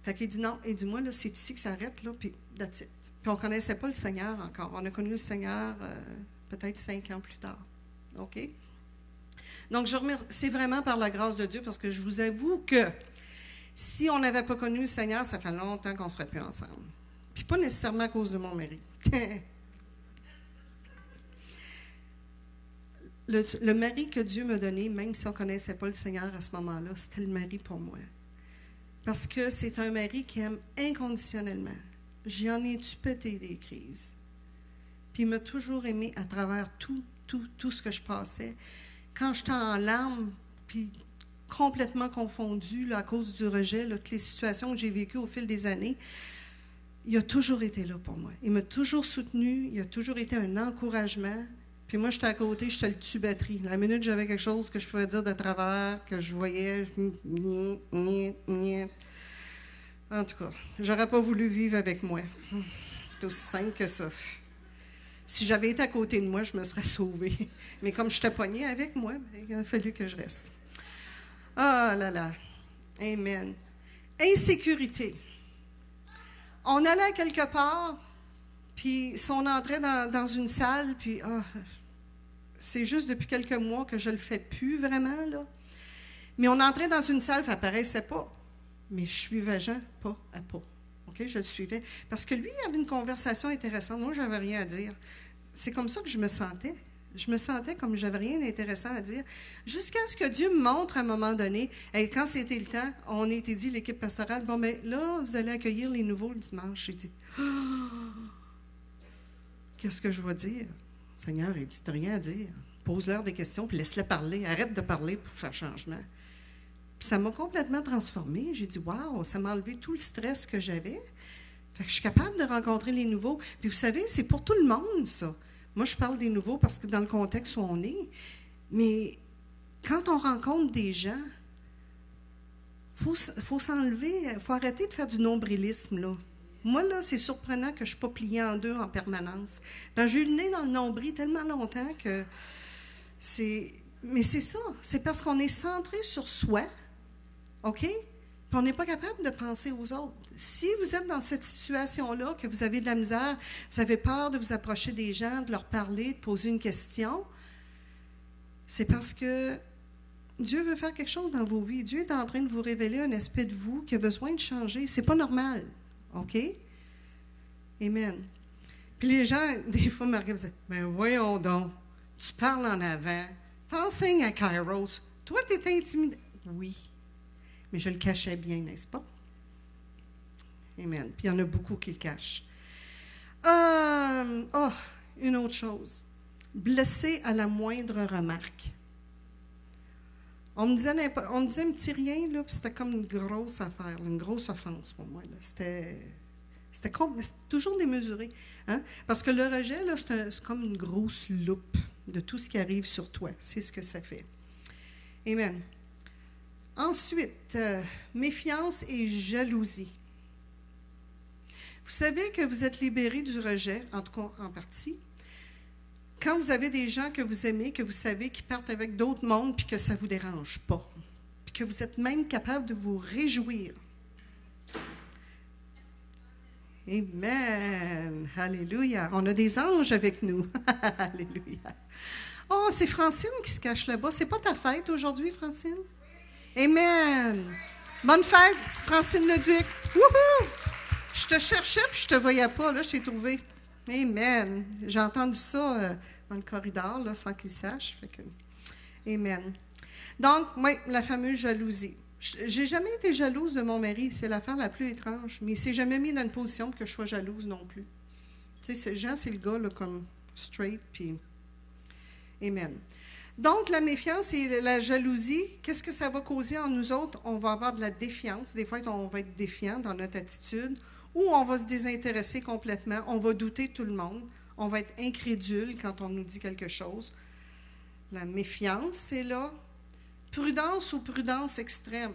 Fait qu'il dit non, il dit, moi, là, c'est ici que ça arrête, là, puis that's it. Puis on ne connaissait pas le Seigneur encore. On a connu le Seigneur peut-être 5 ans plus tard. OK? Donc, je remercie, c'est vraiment par la grâce de Dieu, parce que je vous avoue que si on n'avait pas connu le Seigneur, ça fait longtemps qu'on ne serait plus ensemble. Puis pas nécessairement à cause de mon mari. Le mari que Dieu m'a donné, même si on ne connaissait pas le Seigneur à ce moment-là, c'était le mari pour moi. Parce que c'est un mari qui aime inconditionnellement. J'en ai-tu pété des crises. Puis il m'a toujours aimé à travers tout ce que je passais. Quand j'étais en larmes, puis complètement confondue là, à cause du rejet, là, toutes les situations que j'ai vécues au fil des années, il a toujours été là pour moi. Il m'a toujours soutenue, il a toujours été un encouragement. Puis moi, j'étais à côté, j'étais le tue-batterie. La minute j'avais quelque chose que je pouvais dire de travers, que je voyais, en tout cas, j'aurais pas voulu vivre avec moi. C'est aussi simple que ça. Si j'avais été à côté de moi, je me serais sauvée. Mais comme j'étais poignée avec moi, il a fallu que je reste. Ah là là. Amen. Insécurité. On allait à quelque part, puis si on entrait dans une salle, puis c'est juste depuis quelques mois que je le fais plus vraiment, là. Mais on entrait dans une salle, ça paraissait pas. Mais je suivais Jean pas à pas. OK? Je le suivais. Parce que lui, il avait une conversation intéressante. Moi, je n'avais rien à dire. C'est comme ça que je me sentais. Je me sentais comme je n'avais rien d'intéressant à dire. Jusqu'à ce que Dieu me montre à un moment donné, et quand c'était le temps, on a été dit, l'équipe pastorale, bon, bien là, vous allez accueillir les nouveaux le dimanche. J'ai dit, qu'est-ce que je vais dire? Seigneur, il dit, tu n'as rien à dire. Pose-leur des questions, puis laisse-les parler. Arrête de parler pour faire changement. Puis ça m'a complètement transformée. J'ai dit, waouh, ça m'a enlevé tout le stress que j'avais. Fait que je suis capable de rencontrer les nouveaux. Puis vous savez, c'est pour tout le monde, ça. Moi, je parle des nouveaux parce que dans le contexte où on est. Mais quand on rencontre des gens, il faut s'enlever, il faut arrêter de faire du nombrilisme, là. Moi, là, c'est surprenant que je ne suis pas pliée en deux en permanence. Ben, j'ai eu le nez dans le nombril tellement longtemps que c'est... Mais c'est ça, c'est parce qu'on est centré sur soi, OK? Puis on n'est pas capable de penser aux autres. Si vous êtes dans cette situation-là, que vous avez de la misère, vous avez peur de vous approcher des gens, de leur parler, de poser une question, c'est parce que Dieu veut faire quelque chose dans vos vies. Dieu est en train de vous révéler un aspect de vous qui a besoin de changer. C'est pas normal, OK? Amen. Puis les gens, des fois, me regardent et disent, « Ben voyons donc, tu parles en avant, t'enseignes à Kairos, toi, tu es intimidé. » Oui, mais je le cachais bien, n'est-ce pas? Amen. Puis il y en a beaucoup qui le cachent. Une autre chose. Blessé à la moindre remarque. On me disait un petit rien, là, puis c'était comme une grosse affaire, une grosse offense pour moi. Là. C'était toujours démesuré. Hein? Parce que le rejet, là, c'est comme une grosse loupe de tout ce qui arrive sur toi. C'est ce que ça fait. Amen. Ensuite, méfiance et jalousie. Vous savez que vous êtes libéré du rejet, en tout cas en partie, quand vous avez des gens que vous aimez, que vous savez qui partent avec d'autres mondes, puis que ça ne vous dérange pas, puis que vous êtes même capable de vous réjouir. Amen. Alléluia. On a des anges avec nous. Alléluia. Oh, c'est Francine qui se cache là-bas. C'est pas ta fête aujourd'hui, Francine? Amen. Bonne fête, Francine Leduc. Wouhou! Je te cherchais puis je te voyais pas. Là, je t'ai trouvé. Amen. J'ai entendu ça dans le corridor, là, sans qu'il sache. Fait que... Amen. Donc, oui, la fameuse jalousie. J'ai jamais été jalouse de mon mari. C'est l'affaire la plus étrange. Mais il ne s'est jamais mis dans une position pour que je sois jalouse non plus. Tu sais, Jean, c'est le gars là, comme straight, puis... Amen. Donc, la méfiance et la jalousie, qu'est-ce que ça va causer en nous autres? On va avoir de la défiance. Des fois, on va être défiant dans notre attitude, ou on va se désintéresser complètement. On va douter de tout le monde. On va être incrédule quand on nous dit quelque chose. La méfiance, c'est là. Prudence ou prudence extrême.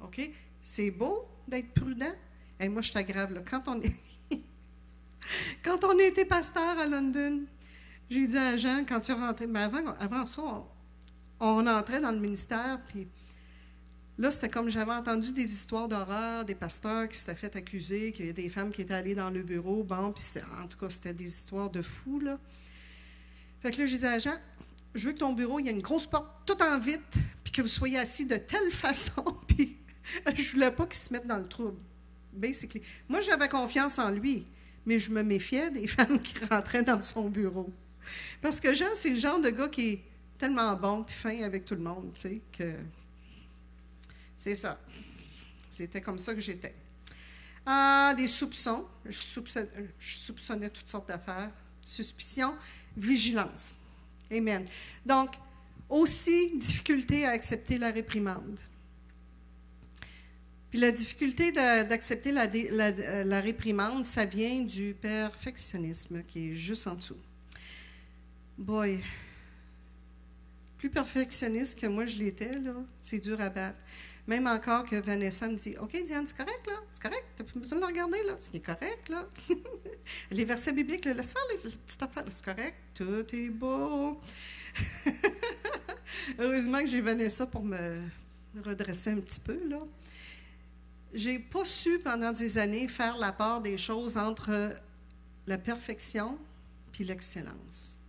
OK? C'est beau d'être prudent. Et moi, je t'aggrave, là. Quand on était pasteur à London, j'ai dit à Jean, quand tu es rentré, mais avant ça, on entrait dans le ministère, puis là, c'était comme j'avais entendu des histoires d'horreur, des pasteurs qui s'étaient fait accuser, qu'il y a des femmes qui étaient allées dans le bureau, bon, puis en tout cas, c'était des histoires de fous, là. Fait que là, j'ai dit à Jean, je veux que ton bureau, il y a une grosse porte tout en vitre, puis que vous soyez assis de telle façon, puis je voulais pas qu'il se mette dans le trouble. Basically. Moi, j'avais confiance en lui, mais je me méfiais des femmes qui rentraient dans son bureau. Parce que Jean, c'est le genre de gars qui est tellement bon puis fin avec tout le monde, tu sais, que c'est ça. C'était comme ça que j'étais. Les soupçons. Je soupçonnais toutes sortes d'affaires. Suspicion, vigilance. Amen. Donc, aussi, difficulté à accepter la réprimande. Puis la difficulté d'accepter la réprimande, ça vient du perfectionnisme qui est juste en dessous. Boy, plus perfectionniste que moi je l'étais, là, c'est dur à battre. Même encore que Vanessa me dit, « OK, Diane, c'est correct, là? C'est correct? Tu n'as pas besoin de le regarder, là? C'est correct, là? » Les versets bibliques, là, laisse faire les petites affaires, c'est correct? Tout est beau. Heureusement que j'ai Vanessa pour me redresser un petit peu, là. J'ai pas su, pendant des années, faire la part des choses entre la perfection puis l'excellence.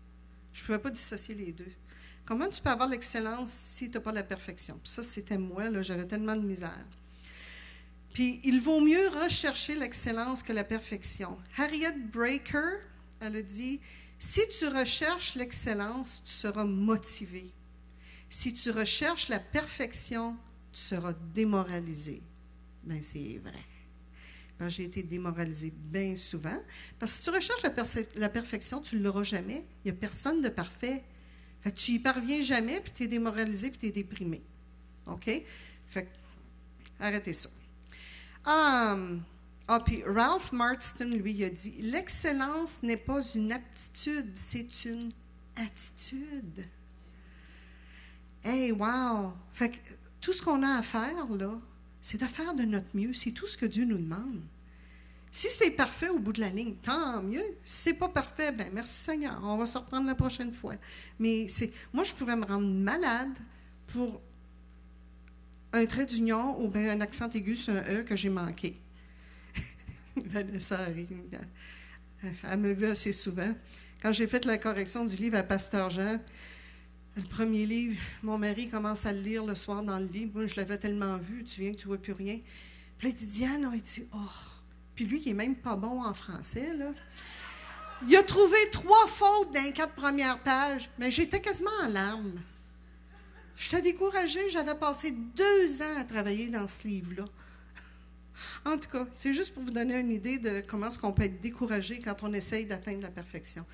Je ne pouvais pas dissocier les deux. Comment tu peux avoir l'excellence si tu n'as pas la perfection? Puis ça, c'était moi, là, j'avais tellement de misère. Puis, il vaut mieux rechercher l'excellence que la perfection. Harriet Breaker, elle a dit, « Si tu recherches l'excellence, tu seras motivé. Si tu recherches la perfection, tu seras démoralisé. » Bien, c'est vrai. Ben, j'ai été démoralisée bien souvent. Parce que si tu recherches la perfection, tu ne l'auras jamais. Il n'y a personne de parfait. Fait que tu n'y parviens jamais, puis tu es démoralisé, puis tu es déprimé. OK? Fait que, arrêtez ça. Puis Ralph Marston, lui, il a dit, « L'excellence n'est pas une aptitude, c'est une attitude. » Hey, wow! Fait que tout ce qu'on a à faire, là, c'est de faire de notre mieux. C'est tout ce que Dieu nous demande. Si c'est parfait au bout de la ligne, tant mieux. Si c'est pas parfait, bien, merci Seigneur, on va se reprendre la prochaine fois. Mais moi, je pouvais me rendre malade pour un trait d'union ou bien un accent aigu sur un E que j'ai manqué. Vanessa arrive. Elle me vu assez souvent. Quand j'ai fait la correction du livre à Pasteur Jean, le premier livre, mon mari commence à le lire le soir dans le lit. Moi, je l'avais tellement vu, tu viens que tu ne vois plus rien. Puis là, il dit, Diane, il dit, oh. Puis lui, qui est même pas bon en français, là. Il a trouvé 3 fautes dans les 4 premières pages, mais j'étais quasiment en larmes. J'étais découragée, j'avais passé 2 ans à travailler dans ce livre-là. En tout cas, c'est juste pour vous donner une idée de comment est-ce qu'on peut être découragé quand on essaye d'atteindre la perfection.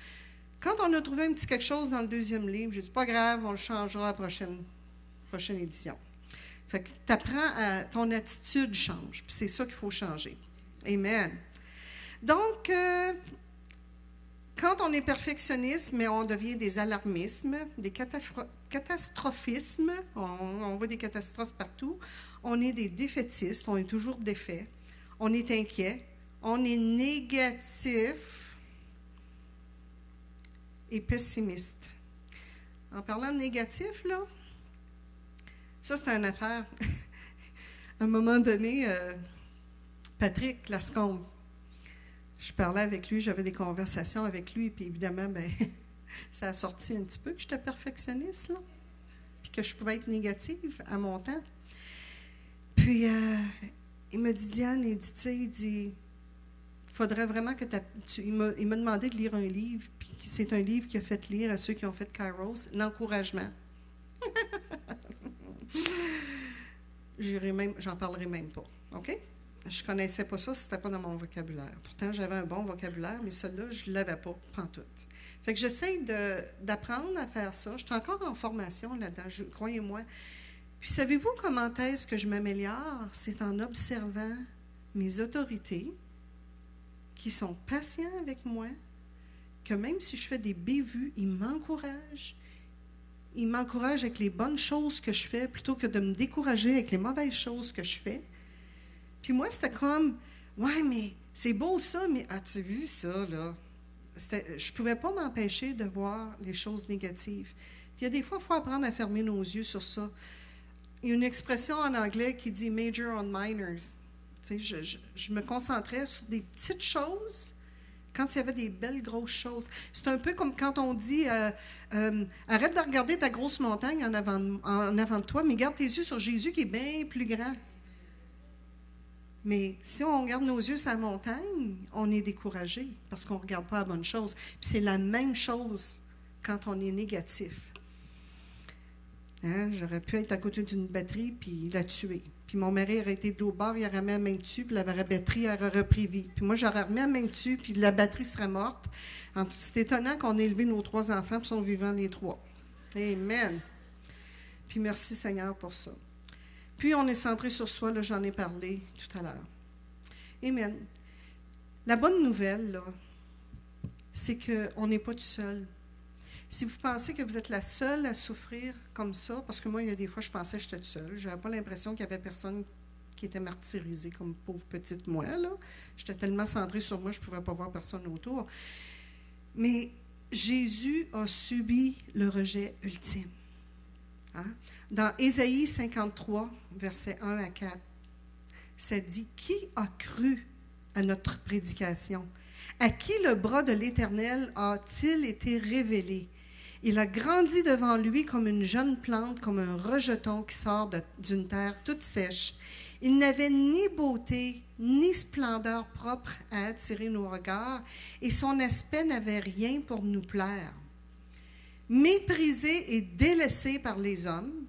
Quand on a trouvé un petit quelque chose dans le 2e livre, j'ai dit, pas grave, on le changera à la prochaine édition. Fait que tu apprends ton attitude change, puis c'est ça qu'il faut changer. Amen. Donc, quand on est perfectionniste, mais on devient des alarmismes, des catastrophismes, on voit des catastrophes partout, on est des défaitistes, on est toujours défait, on est inquiet, on est négatif et pessimiste. En parlant de négatif, là, ça c'est une affaire. À un moment donné, Patrick Lascombe, je parlais avec lui, j'avais des conversations avec lui, puis évidemment, ça a sorti un petit peu que j'étais perfectionniste, là, puis que je pouvais être négative à mon temps. Puis, il m'a dit, Diane, il dit, faudrait vraiment que il m'a demandé de lire un livre, puis c'est un livre qu'il a fait lire à ceux qui ont fait Kairos, l'encouragement. J'en parlerai même pas, OK? Je ne connaissais pas ça, ce n'était pas dans mon vocabulaire. Pourtant, j'avais un bon vocabulaire, mais celui-là, je ne l'avais pas, pantoute. Fait que j'essaie d'apprendre à faire ça. Je suis encore en formation là-dedans, croyez-moi. Puis, savez-vous comment est-ce que je m'améliore? C'est en observant mes autorités qui sont patients avec moi, que même si je fais des bévues, ils m'encouragent. Ils m'encouragent avec les bonnes choses que je fais plutôt que de me décourager avec les mauvaises choses que je fais. Puis moi, c'était comme, ouais, mais c'est beau ça, mais as-tu vu ça, là? Je ne pouvais pas m'empêcher de voir les choses négatives. Puis il y a des fois, il faut apprendre à fermer nos yeux sur ça. Il y a une expression en anglais qui dit « major on minors ». Tu sais, je me concentrais sur des petites choses quand il y avait des belles grosses choses. C'est un peu comme quand on dit arrête de regarder ta grosse montagne en avant de toi, mais garde tes yeux sur Jésus qui est bien plus grand. Mais si on garde nos yeux sur la montagne, on est découragé parce qu'on ne regarde pas la bonne chose. Puis c'est la même chose quand on est négatif. Hein? J'aurais pu être à côté d'une batterie puis la tuer. Puis mon mari aurait été de l'autre bord, il aurait mis la main dessus, puis la batterie aurait repris vie. Puis moi, j'aurais remis la main dessus, puis la batterie serait morte. C'est étonnant qu'on ait élevé nos 3 enfants, puis sont vivants les 3. Amen. Puis merci Seigneur pour ça. Puis on est centré sur soi, là, j'en ai parlé tout à l'heure. Amen. La bonne nouvelle, là, c'est qu'on n'est pas tout seul. Si vous pensez que vous êtes la seule à souffrir comme ça, parce que moi, il y a des fois, je pensais que j'étais toute seule. Je n'avais pas l'impression qu'il y avait personne qui était martyrisé comme pauvre petite moi, là. J'étais tellement centrée sur moi, je ne pouvais pas voir personne autour. Mais Jésus a subi le rejet ultime. Hein? Dans Ésaïe 53, versets 1 à 4, ça dit « Qui a cru à notre prédication? À qui le bras de l'Éternel a-t-il été révélé? Il a grandi devant lui comme une jeune plante, comme un rejeton qui sort d'une terre toute sèche. Il n'avait ni beauté, ni splendeur propre à attirer nos regards, et son aspect n'avait rien pour nous plaire. Méprisé et délaissé par les hommes,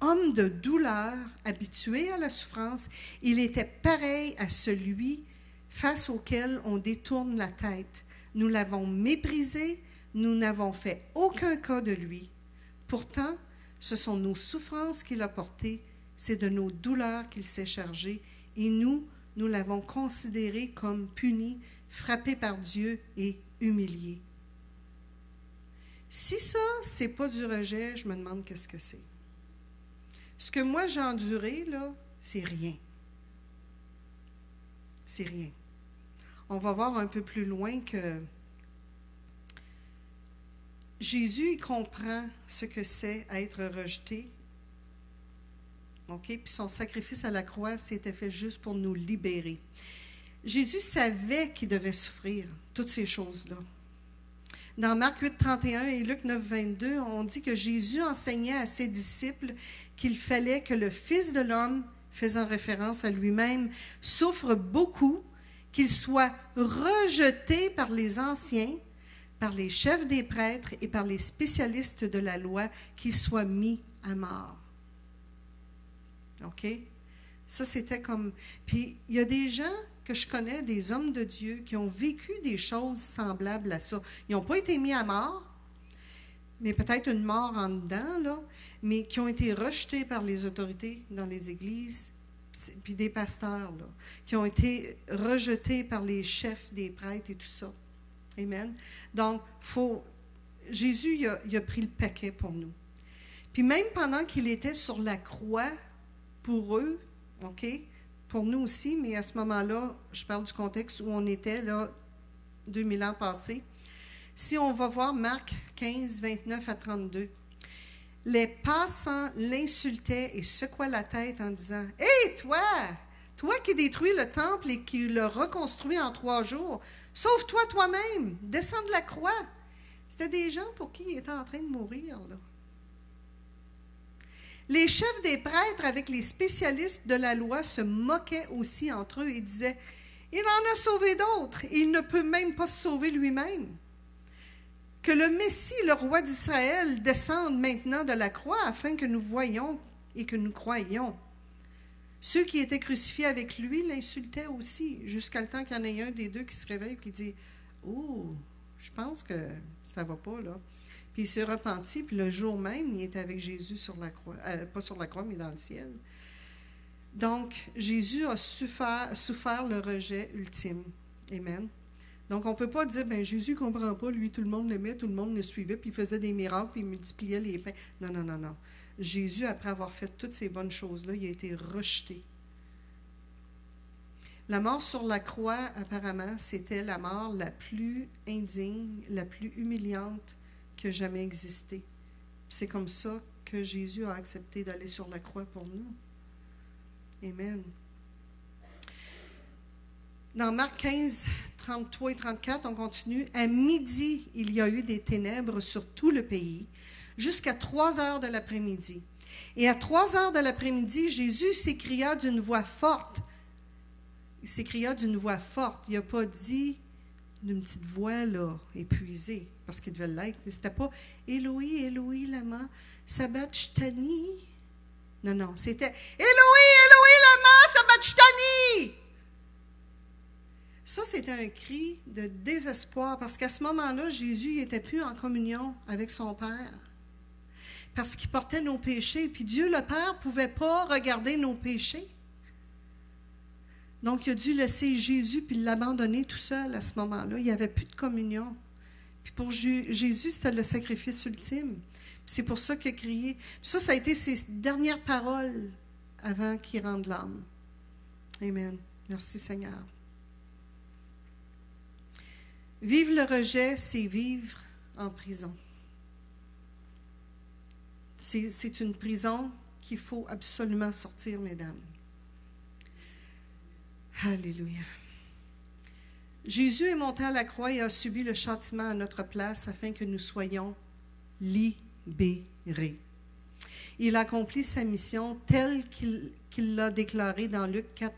homme de douleur, habitué à la souffrance, il était pareil à celui face auquel on détourne la tête. Nous l'avons méprisé, nous n'avons fait aucun cas de lui. Pourtant, ce sont nos souffrances qu'il a portées, c'est de nos douleurs qu'il s'est chargé, et nous l'avons considéré comme puni, frappé par Dieu et humilié. Si ça, c'est pas du rejet, je me demande qu'est-ce que c'est. Ce que moi j'ai enduré, là, c'est rien. C'est rien. On va voir un peu plus loin que Jésus, il comprend ce que c'est être rejeté. OK? Puis son sacrifice à la croix, c'était fait juste pour nous libérer. Jésus savait qu'il devait souffrir toutes ces choses-là. Dans Marc 8, 31 et Luc 9, 22, on dit que Jésus enseignait à ses disciples qu'il fallait que le Fils de l'homme, faisant référence à lui-même, souffre beaucoup, qu'il soit rejeté par les anciens, par les chefs des prêtres et par les spécialistes de la loi, qu'il soit mis à mort. OK? Ça, c'était comme... Puis, il y a des gens que je connais, des hommes de Dieu, qui ont vécu des choses semblables à ça. Ils n'ont pas été mis à mort, mais peut-être une mort en dedans, là, mais qui ont été rejetés par les autorités dans les églises, puis des pasteurs, là, qui ont été rejetés par les chefs des prêtres et tout ça. Amen. Donc, Jésus, il a pris le paquet pour nous. Puis même pendant qu'il était sur la croix, pour eux, OK, pour nous aussi, mais à ce moment-là, je parle du contexte où on était, là, 2000 ans passés. Si on va voir Marc 15, 29 à 32, les passants l'insultaient et secouaient la tête en disant « Hé, toi qui détruis le temple et qui le reconstruis en 3 jours, sauve-toi toi-même, descends de la croix. » C'était des gens pour qui il était en train de mourir, là. Les chefs des prêtres, avec les spécialistes de la loi, se moquaient aussi entre eux et disaient « Il en a sauvé d'autres, et il ne peut même pas se sauver lui-même. Que le Messie, le roi d'Israël, descende maintenant de la croix afin que nous voyions et que nous croyions. » Ceux qui étaient crucifiés avec lui l'insultaient aussi, jusqu'à le temps qu'il y en ait un des deux qui se réveille et qui dit « Oh, je pense que ça ne va pas, là. » Puis il s'est repenti, puis le jour même, il était avec Jésus sur la croix. Pas sur la croix, mais dans le ciel. Donc, Jésus a souffert le rejet ultime. Amen. Donc, on ne peut pas dire, bien, Jésus ne comprend pas, lui, tout le monde l'aimait, tout le monde le suivait, puis il faisait des miracles, puis il multipliait les pains. Non, non, non, non. Jésus, après avoir fait toutes ces bonnes choses-là, il a été rejeté. La mort sur la croix, apparemment, c'était la mort la plus indigne, la plus humiliante qui a jamais existé. C'est comme ça que Jésus a accepté d'aller sur la croix pour nous. Amen. Dans Marc 15, 33 et 34, on continue. « À midi, il y a eu des ténèbres sur tout le pays, jusqu'à 3 heures de l'après-midi. Et à 3 heures de l'après-midi, Jésus s'écria d'une voix forte. » Il s'écria d'une voix forte. Il n'a pas dit d'une petite voix, là, épuisée, parce qu'il devait l'être. Mais c'était pas « Éloi, Éloi, lama sabachthani ». Non, non, c'était « Éloi, Éloi, lama sabachthani ». Ça, c'était un cri de désespoir, parce qu'à ce moment-là, Jésus n'était plus en communion avec son Père, parce qu'il portait nos péchés, puis Dieu le Père ne pouvait pas regarder nos péchés. Donc, il a dû laisser Jésus puis l'abandonner tout seul à ce moment-là. Il n'y avait plus de communion. Puis pour Jésus, c'était le sacrifice ultime. Puis c'est pour ça qu'il a crié. Puis ça a été ses dernières paroles avant qu'il rende l'âme. Amen. Merci Seigneur. Vivre le rejet, c'est vivre en prison. C'est une prison qu'il faut absolument sortir, mesdames. Alléluia. Jésus est monté à la croix et a subi le châtiment à notre place afin que nous soyons libérés. Il a accompli sa mission telle qu'il l'a déclarée dans Luc 4,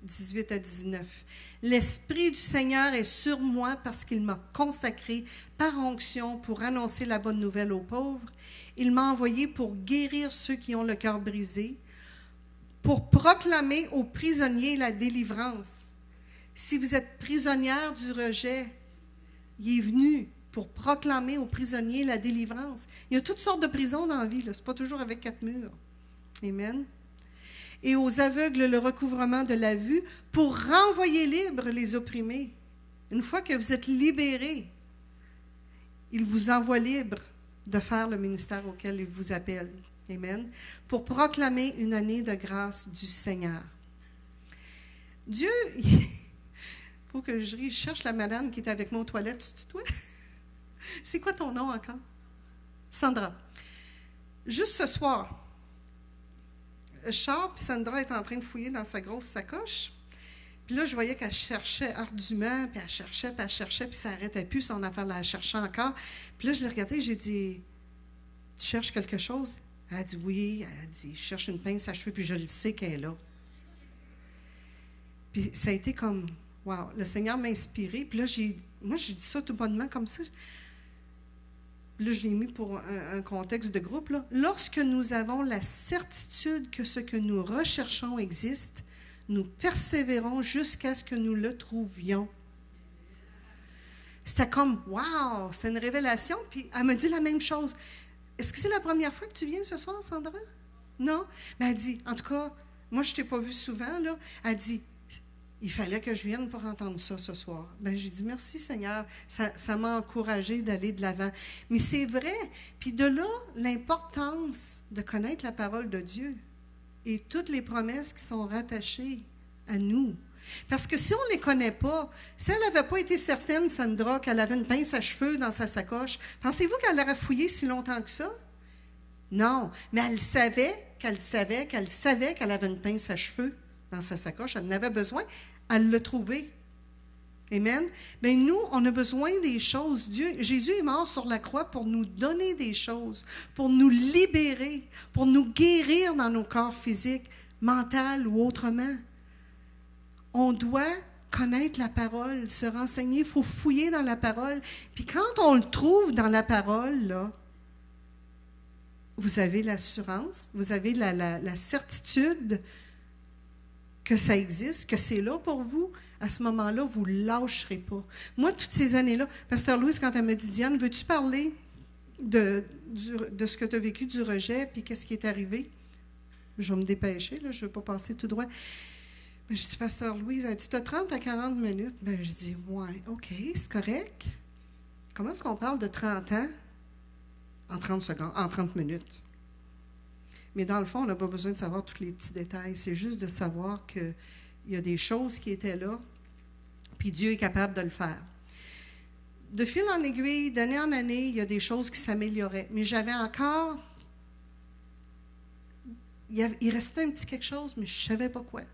18 à 19. « L'Esprit du Seigneur est sur moi parce qu'il m'a consacré par onction pour annoncer la bonne nouvelle aux pauvres. Il m'a envoyé pour guérir ceux qui ont le cœur brisé, pour proclamer aux prisonniers la délivrance. » Si vous êtes prisonnière du rejet, il est venu pour proclamer aux prisonniers la délivrance. Il y a toutes sortes de prisons dans la vie, ce n'est pas toujours avec 4 murs. Amen. Et aux aveugles le recouvrement de la vue, pour renvoyer libres les opprimés. Une fois que vous êtes libérés, il vous envoie libre de faire le ministère auquel il vous appelle. Amen. Pour proclamer une année de grâce du Seigneur. Dieu, il faut que je cherche la madame qui est avec moi aux toilettes. Tu toi? C'est quoi ton nom encore? Sandra. Juste ce soir, Charles et Sandra est en train de fouiller dans sa grosse sacoche. Puis là, je voyais qu'elle cherchait ardument, puis elle cherchait, puis ça n'arrêtait plus son affaire, là, elle cherchait encore. Puis là, je l'ai regardée, j'ai dit, « Tu cherches quelque chose? » Elle a dit, « Oui. » Elle a dit, « Je cherche une pince à cheveux, puis je le sais qu'elle est là. » Puis ça a été comme, « wow, le Seigneur m'a inspiré. Puis là, moi, j'ai dit ça tout bonnement comme ça. Là, je l'ai mis pour un contexte de groupe. Là. Lorsque nous avons la certitude que ce que nous recherchons existe, nous persévérons jusqu'à ce que nous le trouvions. C'était comme, wow, c'est une révélation. Puis elle m'a dit la même chose. Est-ce que c'est la première fois que tu viens ce soir, Sandra? Non? Mais elle dit, en tout cas, moi, je ne t'ai pas vu souvent. Là. Elle dit, il fallait que je vienne pour entendre ça ce soir. Bien, j'ai dit, merci Seigneur, ça m'a encouragée d'aller de l'avant. Mais c'est vrai. Puis de là, l'importance de connaître la parole de Dieu et toutes les promesses qui sont rattachées à nous. Parce que si on ne les connaît pas, si elle n'avait pas été certaine, Sandra, qu'elle avait une pince à cheveux dans sa sacoche, pensez-vous qu'elle l'aurait fouillée si longtemps que ça? Non, mais elle savait qu'elle avait une pince à cheveux dans sa sacoche. Elle en avait besoin, elle l'a trouvé. Amen. Bien, nous, on a besoin des choses. Jésus est mort sur la croix pour nous donner des choses, pour nous libérer, pour nous guérir dans nos corps physiques, mentaux ou autrement. On doit connaître la parole, se renseigner, il faut fouiller dans la parole. Puis quand on le trouve dans la parole, là, vous avez l'assurance, vous avez la certitude que ça existe, que c'est là pour vous. À ce moment-là, vous ne lâcherez pas. Moi, toutes ces années-là, Pasteur Louise, quand elle me dit, Diane, veux-tu parler de ce que tu as vécu, du rejet, puis qu'est-ce qui est arrivé? Je vais me dépêcher, là, je ne veux pas passer tout droit. Mais je dis, Pasteur Louise, elle dit, tu as 30 à 40 minutes. Bien, je dis, ouais, OK, c'est correct. Comment est-ce qu'on parle de 30 ans en 30 secondes, en 30 minutes? Mais dans le fond, on n'a pas besoin de savoir tous les petits détails. C'est juste de savoir qu'il y a des choses qui étaient là, puis Dieu est capable de le faire. De fil en aiguille, d'année en année, il y a des choses qui s'amélioraient. Mais j'avais encore... Il restait un petit quelque chose, mais je ne savais pas quoi.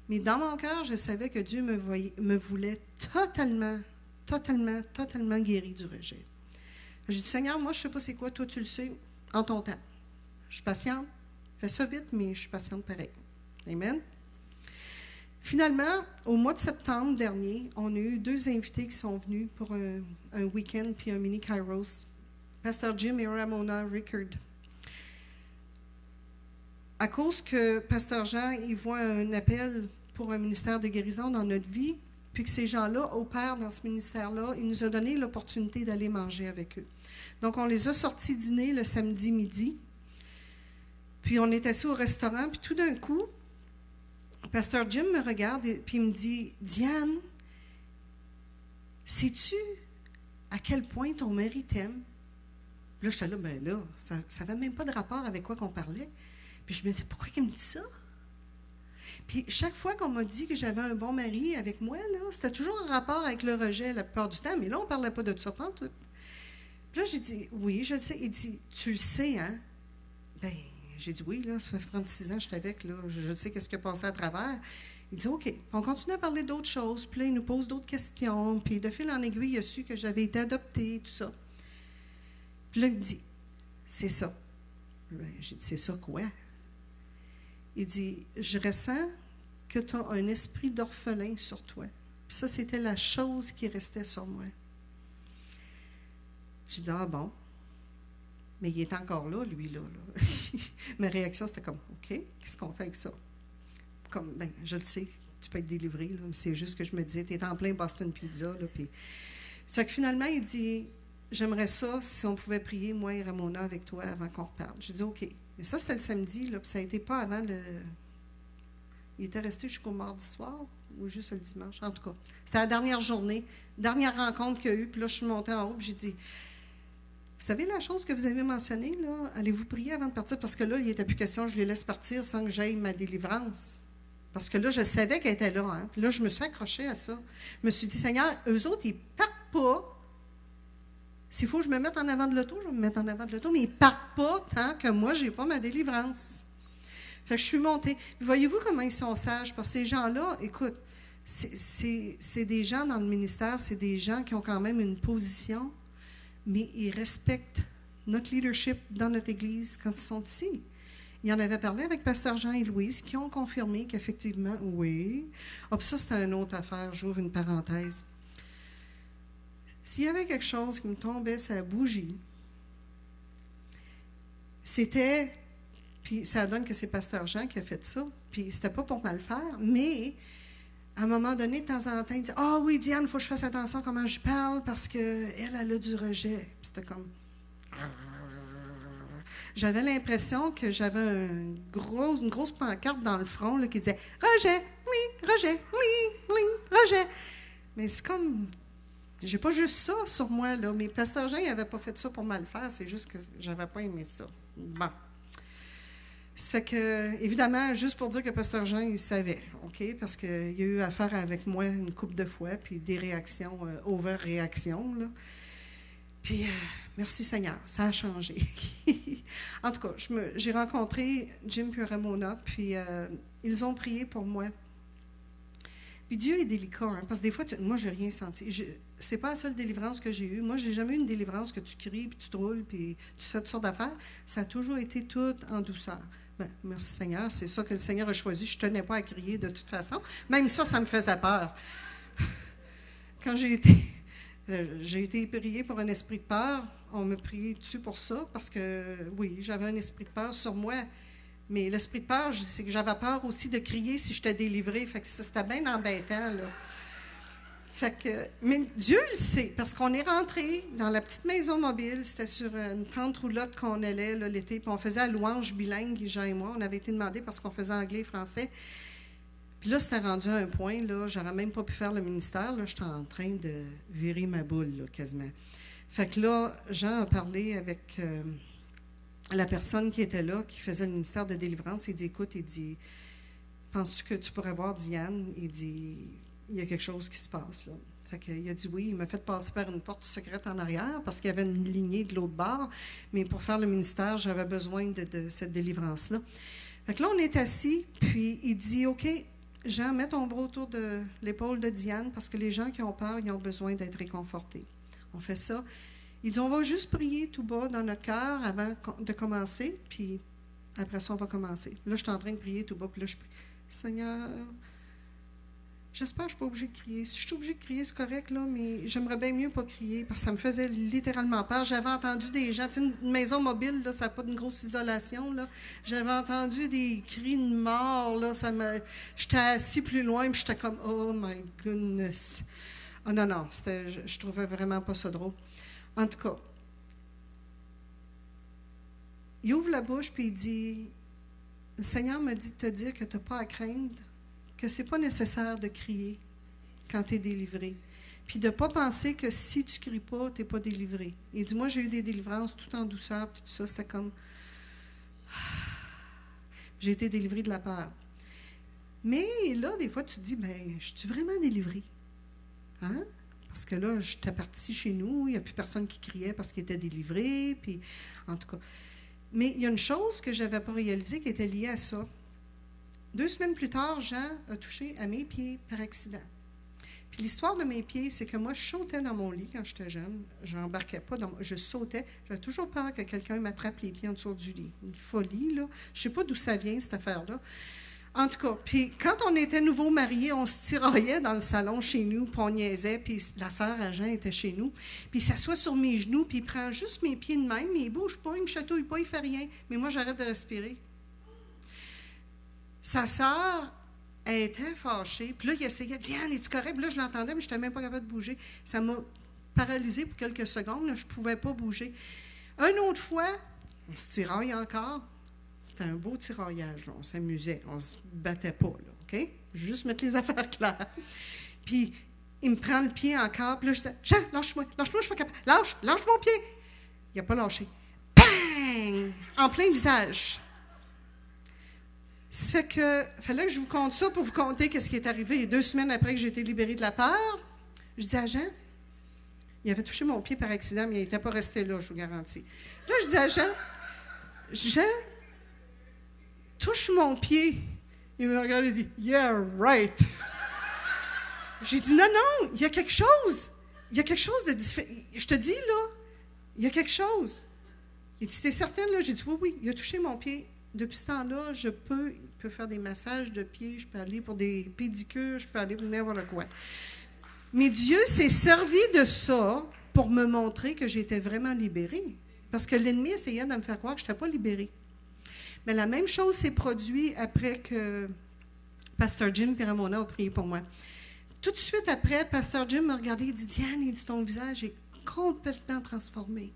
Mais dans mon cœur, je savais que Dieu me voulait totalement guéri du rejet. J'ai dit, Seigneur, moi, je ne sais pas c'est quoi, toi, tu le sais, en ton temps. Je suis patiente, fais ça vite, mais je suis patiente pareil. Amen. Finalement, au mois de septembre dernier, on a eu 2 invités qui sont venus pour un week-end puis un mini Kairos. Pasteur Jim et Ramona Rickard. À cause que Pasteur Jean, il voit un appel pour un ministère de guérison dans notre vie, puis que ces gens-là opèrent dans ce ministère-là, il nous a donné l'opportunité d'aller manger avec eux. Donc, on les a sortis dîner le samedi midi, puis on est assis au restaurant, puis tout d'un coup, Pasteur Jim me regarde et puis il me dit, « Diane, sais-tu à quel point ton mari t'aime? » Là, j'étais là, ben là, ça n'avait même pas de rapport avec quoi qu'on parlait. Puis je me dis, pourquoi il me dit ça? Puis chaque fois qu'on m'a dit que j'avais un bon mari avec moi, là, c'était toujours en rapport avec le rejet la plupart du temps, mais là, on ne parlait pas de ça pendant tout. Puis là, j'ai dit, oui, je le sais. Il dit, tu le sais, hein? Bien, j'ai dit, oui, là, ça fait 36 ans que je suis avec, là, je sais qu'est-ce qui a passé à travers. Il dit, OK. Puis on continue à parler d'autres choses, puis là, il nous pose d'autres questions, puis de fil en aiguille, il a su que j'avais été adoptée, tout ça. Puis là, il me dit, c'est ça. Bien, j'ai dit, c'est ça quoi? Il dit, je ressens que tu as un esprit d'orphelin sur toi. Puis ça, c'était la chose qui restait sur moi. J'ai dit, ah bon? Mais il est encore là, lui, là. Ma réaction, c'était comme, OK, qu'est-ce qu'on fait avec ça? Comme, ben, je le sais, tu peux être délivré, là, mais c'est juste que je me disais, tu es en plein Boston Pizza, là. Puis... C'est que finalement, il dit, j'aimerais ça si on pouvait prier, moi et Ramona, avec toi avant qu'on reparte. J'ai dit, OK. Mais ça, c'était le samedi, là, puis ça n'était pas avant le... Il était resté jusqu'au mardi soir, ou juste le dimanche, en tout cas. C'était la dernière journée, dernière rencontre qu'il y a eu, puis là, je suis montée en haut, puis j'ai dit, vous savez la chose que vous avez mentionnée, là, allez-vous prier avant de partir? Parce que là, il n'était plus question, je les laisse partir sans que j'aille ma délivrance. Parce que là, je savais qu'elle était là, hein. Puis là, je me suis accrochée à ça. Je me suis dit, Seigneur, eux autres, ils ne partent pas. S'il faut que je me mette en avant de l'auto, je vais me mettre en avant de l'auto, mais ils ne partent pas tant que moi, je n'ai pas ma délivrance. Fait que je suis montée. Puis voyez-vous comment ils sont sages? Parce que ces gens-là, écoute, c'est des gens dans le ministère, c'est des gens qui ont quand même une position, mais ils respectent notre leadership dans notre Église quand ils sont ici. Il en avait parlé avec Pasteur Jean et Louise, qui ont confirmé qu'effectivement, oui. Ah, puis ça, c'était une autre affaire, j'ouvre une parenthèse. S'il y avait quelque chose qui me tombait sur la bougie, c'était, puis ça donne que c'est Pasteur Jean qui a fait ça, puis c'était pas pour mal faire, mais à un moment donné, de temps en temps, il dit « Ah oui, Diane, il faut que je fasse attention à comment je parle parce qu'elle a du rejet. » Puis c'était comme... J'avais l'impression que j'avais une grosse pancarte dans le front là, qui disait « Rejet, oui, rejet, oui, oui, rejet. » Mais c'est comme... J'ai pas juste ça sur moi, là. Mais Pasteur Jean, il n'avait pas fait ça pour mal faire. C'est juste que j'avais pas aimé ça. Bon. Ça fait que, évidemment, juste pour dire que Pasteur Jean, il savait, OK? Parce qu'il a eu affaire avec moi une couple de fois, puis des réactions, over-réactions, là. Puis, merci Seigneur, ça a changé. En tout cas, j'ai rencontré Jim et Ramona, puis ils ont prié pour moi. Puis Dieu est délicat, hein, parce que des fois, moi, je n'ai rien senti. C'est pas la seule délivrance que j'ai eue. Moi, je n'ai jamais eu une délivrance que tu cries, puis tu te roules, puis tu fais toutes sortes d'affaires. Ça a toujours été tout en douceur. Ben, merci Seigneur, c'est ça que le Seigneur a choisi. Je ne tenais pas à crier de toute façon. Même ça me faisait peur. Quand j'ai été priée pour un esprit de peur, on me priait dessus pour ça, parce que, oui, j'avais un esprit de peur sur moi. Mais l'esprit de peur, c'est que j'avais peur aussi de crier si j'étais délivrée. Fait que c'était bien embêtant, là. Fait que, mais Dieu le sait, parce qu'on est rentré dans la petite maison mobile, c'était sur une tente roulotte qu'on allait là, l'été, puis on faisait la louange bilingue, Jean et moi. On avait été demandé parce qu'on faisait anglais et français. Puis là, c'était rendu à un point, là, j'aurais même pas pu faire le ministère, là, j'étais en train de virer ma boule, là, quasiment. Fait que là, Jean a parlé avec la personne qui était là, qui faisait le ministère de délivrance. Il dit, écoute, il dit, penses-tu que tu pourrais voir Diane? Il dit, il y a quelque chose qui se passe, là. Fait qu'il a dit oui, il m'a fait passer par une porte secrète en arrière parce qu'il y avait une lignée de l'autre bord, mais pour faire le ministère, j'avais besoin de cette délivrance-là. Fait que là, on est assis, puis il dit, OK, Jean, mets ton bras autour de l'épaule de Diane parce que les gens qui ont peur, ils ont besoin d'être réconfortés. On fait ça. Il dit, on va juste prier tout bas dans notre cœur avant de commencer, puis après ça, on va commencer. Là, je suis en train de prier tout bas, puis là, je prie, Seigneur, j'espère que je ne suis pas obligée de crier. Si je suis obligée de crier, c'est correct, là, mais j'aimerais bien mieux pas crier parce que ça me faisait littéralement peur. J'avais entendu des gens, tu sais, une maison mobile, là, ça n'a pas une grosse isolation, là. J'avais entendu des cris de mort, là, j'étais assis plus loin, puis j'étais comme, oh my goodness. Oh non, je trouvais vraiment pas ça drôle. En tout cas, il ouvre la bouche, puis il dit, le Seigneur m'a dit de te dire que tu n'as pas à craindre, que ce n'est pas nécessaire de crier quand tu es délivré. Puis de ne pas penser que si tu ne cries pas, tu n'es pas délivré. Il dit, moi, j'ai eu des délivrances tout en douceur, puis tout ça, c'était comme... J'ai été délivrée de la peur. Mais là, des fois, tu te dis, bien, je suis vraiment délivrée? Hein? Parce que là, j'étais partie chez nous, il n'y a plus personne qui criait parce qu'il était délivré, puis en tout cas. Mais il y a une chose que je n'avais pas réalisée qui était liée à ça. 2 semaines plus tard, Jean a touché à mes pieds par accident. Puis l'histoire de mes pieds, c'est que moi, je sautais dans mon lit quand j'étais jeune. Je n'embarquais pas, je sautais. J'avais toujours peur que quelqu'un m'attrape les pieds en dessous du lit. Une folie, là. Je ne sais pas d'où ça vient, cette affaire-là. En tout cas, puis quand on était nouveau mariés, on se tiraillait dans le salon chez nous, puis on niaisait, puis la sœur à Jean était chez nous. Puis il s'assoit sur mes genoux, puis il prend juste mes pieds de même, mais il ne bouge pas, il ne me chatouille pas, il ne fait rien. Mais moi, j'arrête de respirer. Sa sœur, elle était fâchée. Puis là, il essayait, Diane, es-tu correct? Puis là, je l'entendais, mais je n'étais même pas capable de bouger. Ça m'a paralysée pour quelques secondes. Là, je ne pouvais pas bouger. Une autre fois, on se tiraille encore. C'était un beau tiraillage, là. On s'amusait. On ne se battait pas, là, OK? Je vais juste mettre les affaires claires. Puis, il me prend le pied encore. Puis là, je dis, Jean, lâche-moi, je ne suis pas capable. Lâche mon pied. Il n'a pas lâché. Bang! En plein visage. Ça fait que, fallait que je vous conte ça pour vous conter qu'est-ce qui est arrivé. 2 semaines après que j'ai été libérée de la peur, je dis à Jean, il avait touché mon pied par accident, mais il n'était pas resté là, je vous garantis. Là, je dis à Jean, touche mon pied. Il me regarde et dit, yeah, right. J'ai dit, non, il y a quelque chose. Il y a quelque chose de différent. Je te dis, là, il y a quelque chose. Il dit, t'es certaine, là? J'ai dit, oui, il a touché mon pied depuis ce temps-là, je peux faire des massages de pieds, je peux aller pour des pédicures, je peux aller pour n'importe quoi. Mais Dieu s'est servi de ça pour me montrer que j'étais vraiment libérée. Parce que l'ennemi essayait de me faire croire que je n'étais pas libérée. Mais la même chose s'est produite après que Pasteur Jim et Ramona ont prié pour moi. Tout de suite après, Pasteur Jim m'a regardé et dit « Diane, il dit, ton visage est complètement transformé. »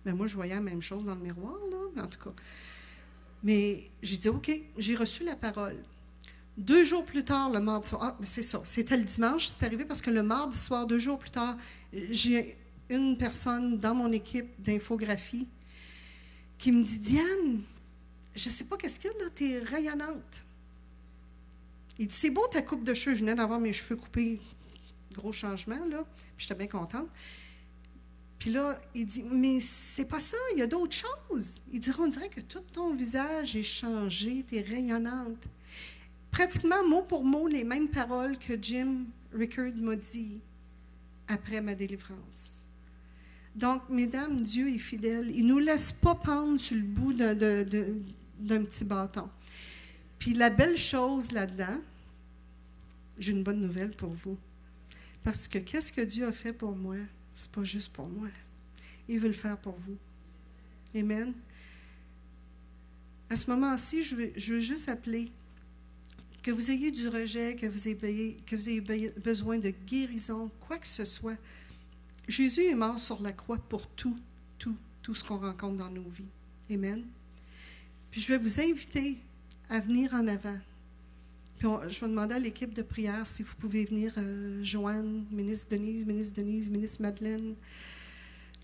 Ben moi, je voyais la même chose dans le miroir, là, en tout cas. Mais j'ai dit « OK, j'ai reçu la parole. » 2 jours plus tard, le mardi soir, c'est ça, c'était le dimanche, c'est arrivé parce que le mardi soir, 2 jours plus tard, j'ai une personne dans mon équipe d'infographie qui me dit « Diane, je ne sais pas qu'est-ce qu'il y a là, tu es rayonnante. » Il dit « C'est beau ta coupe de cheveux. » Je venais d'avoir mes cheveux coupés, gros changement, là, puis j'étais bien contente. Puis là, il dit « Mais c'est pas ça, il y a d'autres choses. » Il dit « On dirait que tout ton visage est changé, tu es rayonnante. » Pratiquement mot pour mot les mêmes paroles que Jim Rickard m'a dit après ma délivrance. Donc, mesdames, Dieu est fidèle. Il ne nous laisse pas pendre sur le bout d'un petit bâton. Puis la belle chose là-dedans, j'ai une bonne nouvelle pour vous. Parce que qu'est-ce que Dieu a fait pour moi? Ce n'est pas juste pour moi. Il veut le faire pour vous. Amen. À ce moment-ci, je veux juste appeler que vous ayez du rejet, que vous ayez besoin de guérison, quoi que ce soit. Jésus est mort sur la croix pour tout ce qu'on rencontre dans nos vies. Amen. Puis je vais vous inviter à venir en avant. Puis je vais demander à l'équipe de prière si vous pouvez venir, Joanne, ministre Denise, ministre Madeleine,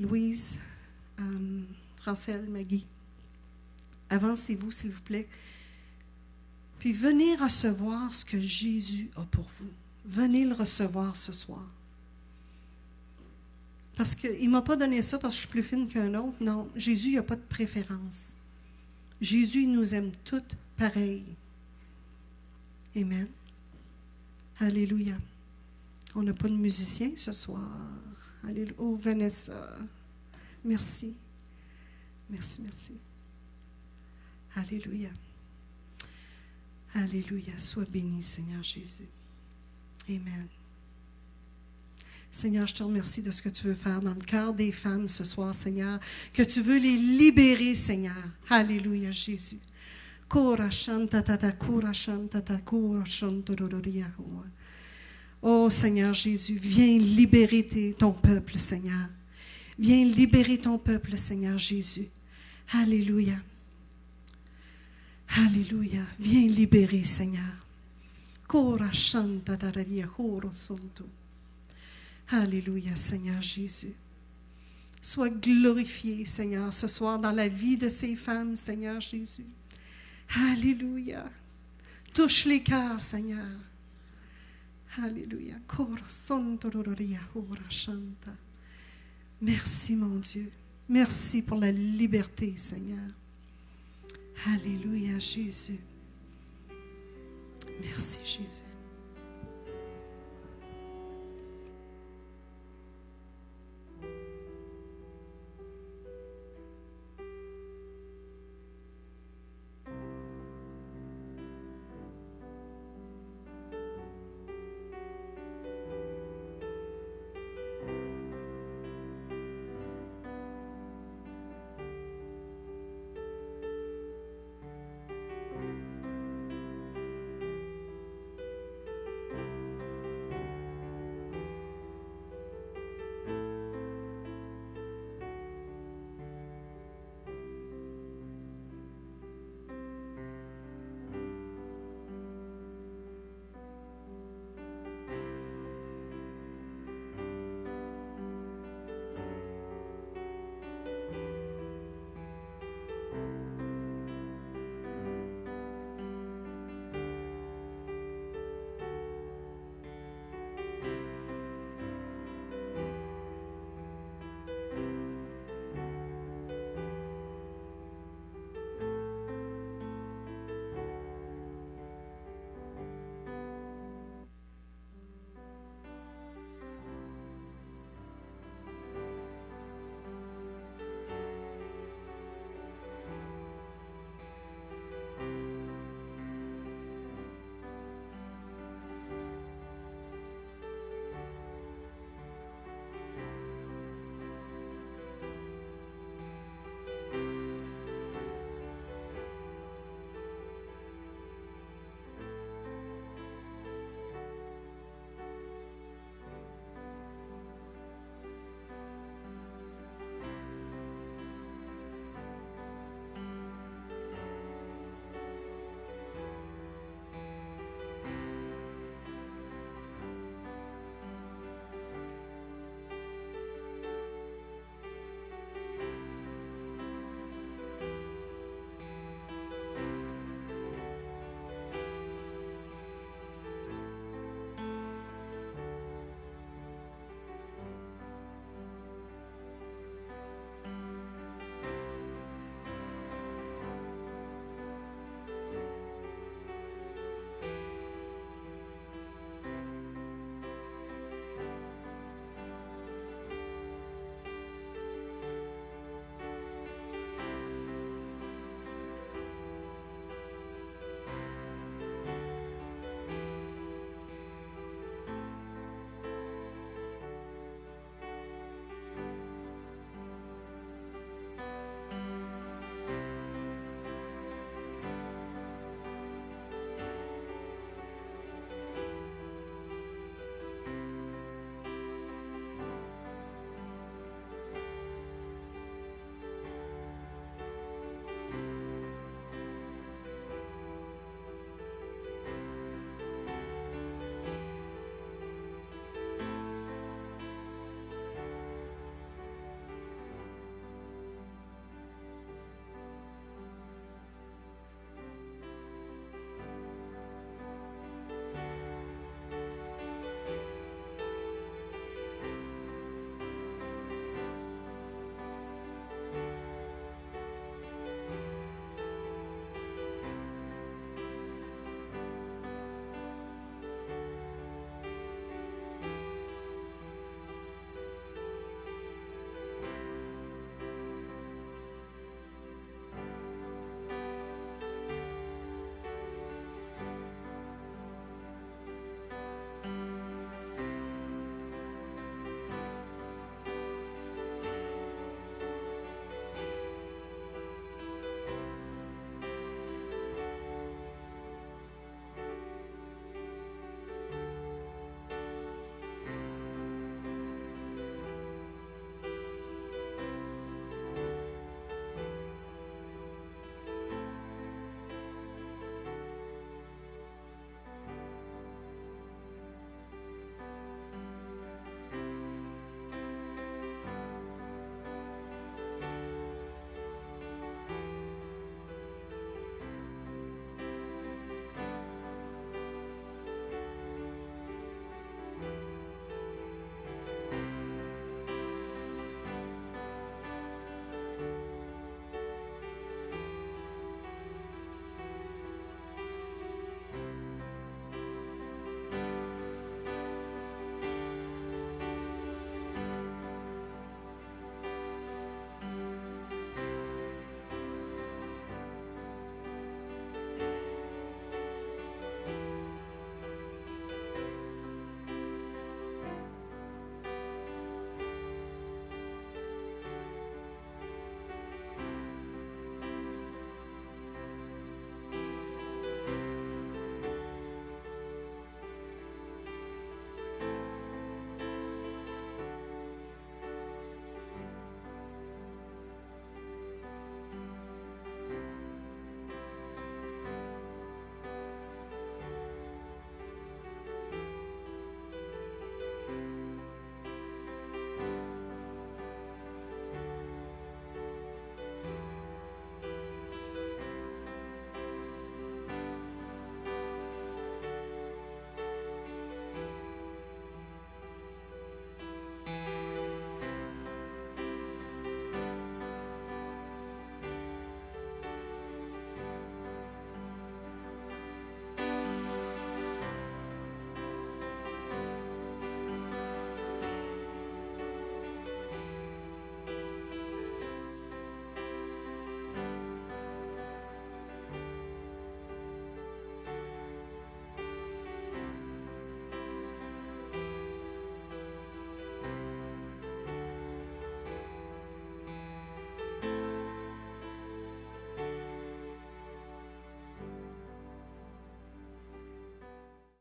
Louise, Francelle, Maggie. Avancez-vous, s'il vous plaît. Puis venez recevoir ce que Jésus a pour vous. Venez le recevoir ce soir. Parce qu'il ne m'a pas donné ça parce que je suis plus fine qu'un autre. Non, Jésus n'a pas de préférence. Jésus il nous aime toutes pareilles. Amen. Alléluia. On n'a pas de musicien ce soir. Alléluia. Oh, Vanessa. Merci. Merci. Alléluia. Alléluia. Sois béni, Seigneur Jésus. Amen. Seigneur, je te remercie de ce que tu veux faire dans le cœur des femmes ce soir, Seigneur, que tu veux les libérer, Seigneur. Alléluia, Jésus. Oh, Seigneur Jésus, viens libérer ton peuple, Seigneur. Viens libérer ton peuple, Seigneur Jésus. Alléluia. Alléluia. Viens libérer, Seigneur. Alléluia, Seigneur Jésus. Sois glorifié, Seigneur, ce soir dans la vie de ces femmes, Seigneur Jésus. Alléluia. Touche les cœurs, Seigneur. Alléluia. Merci, mon Dieu. Merci pour la liberté, Seigneur. Alléluia, Jésus. Merci, Jésus.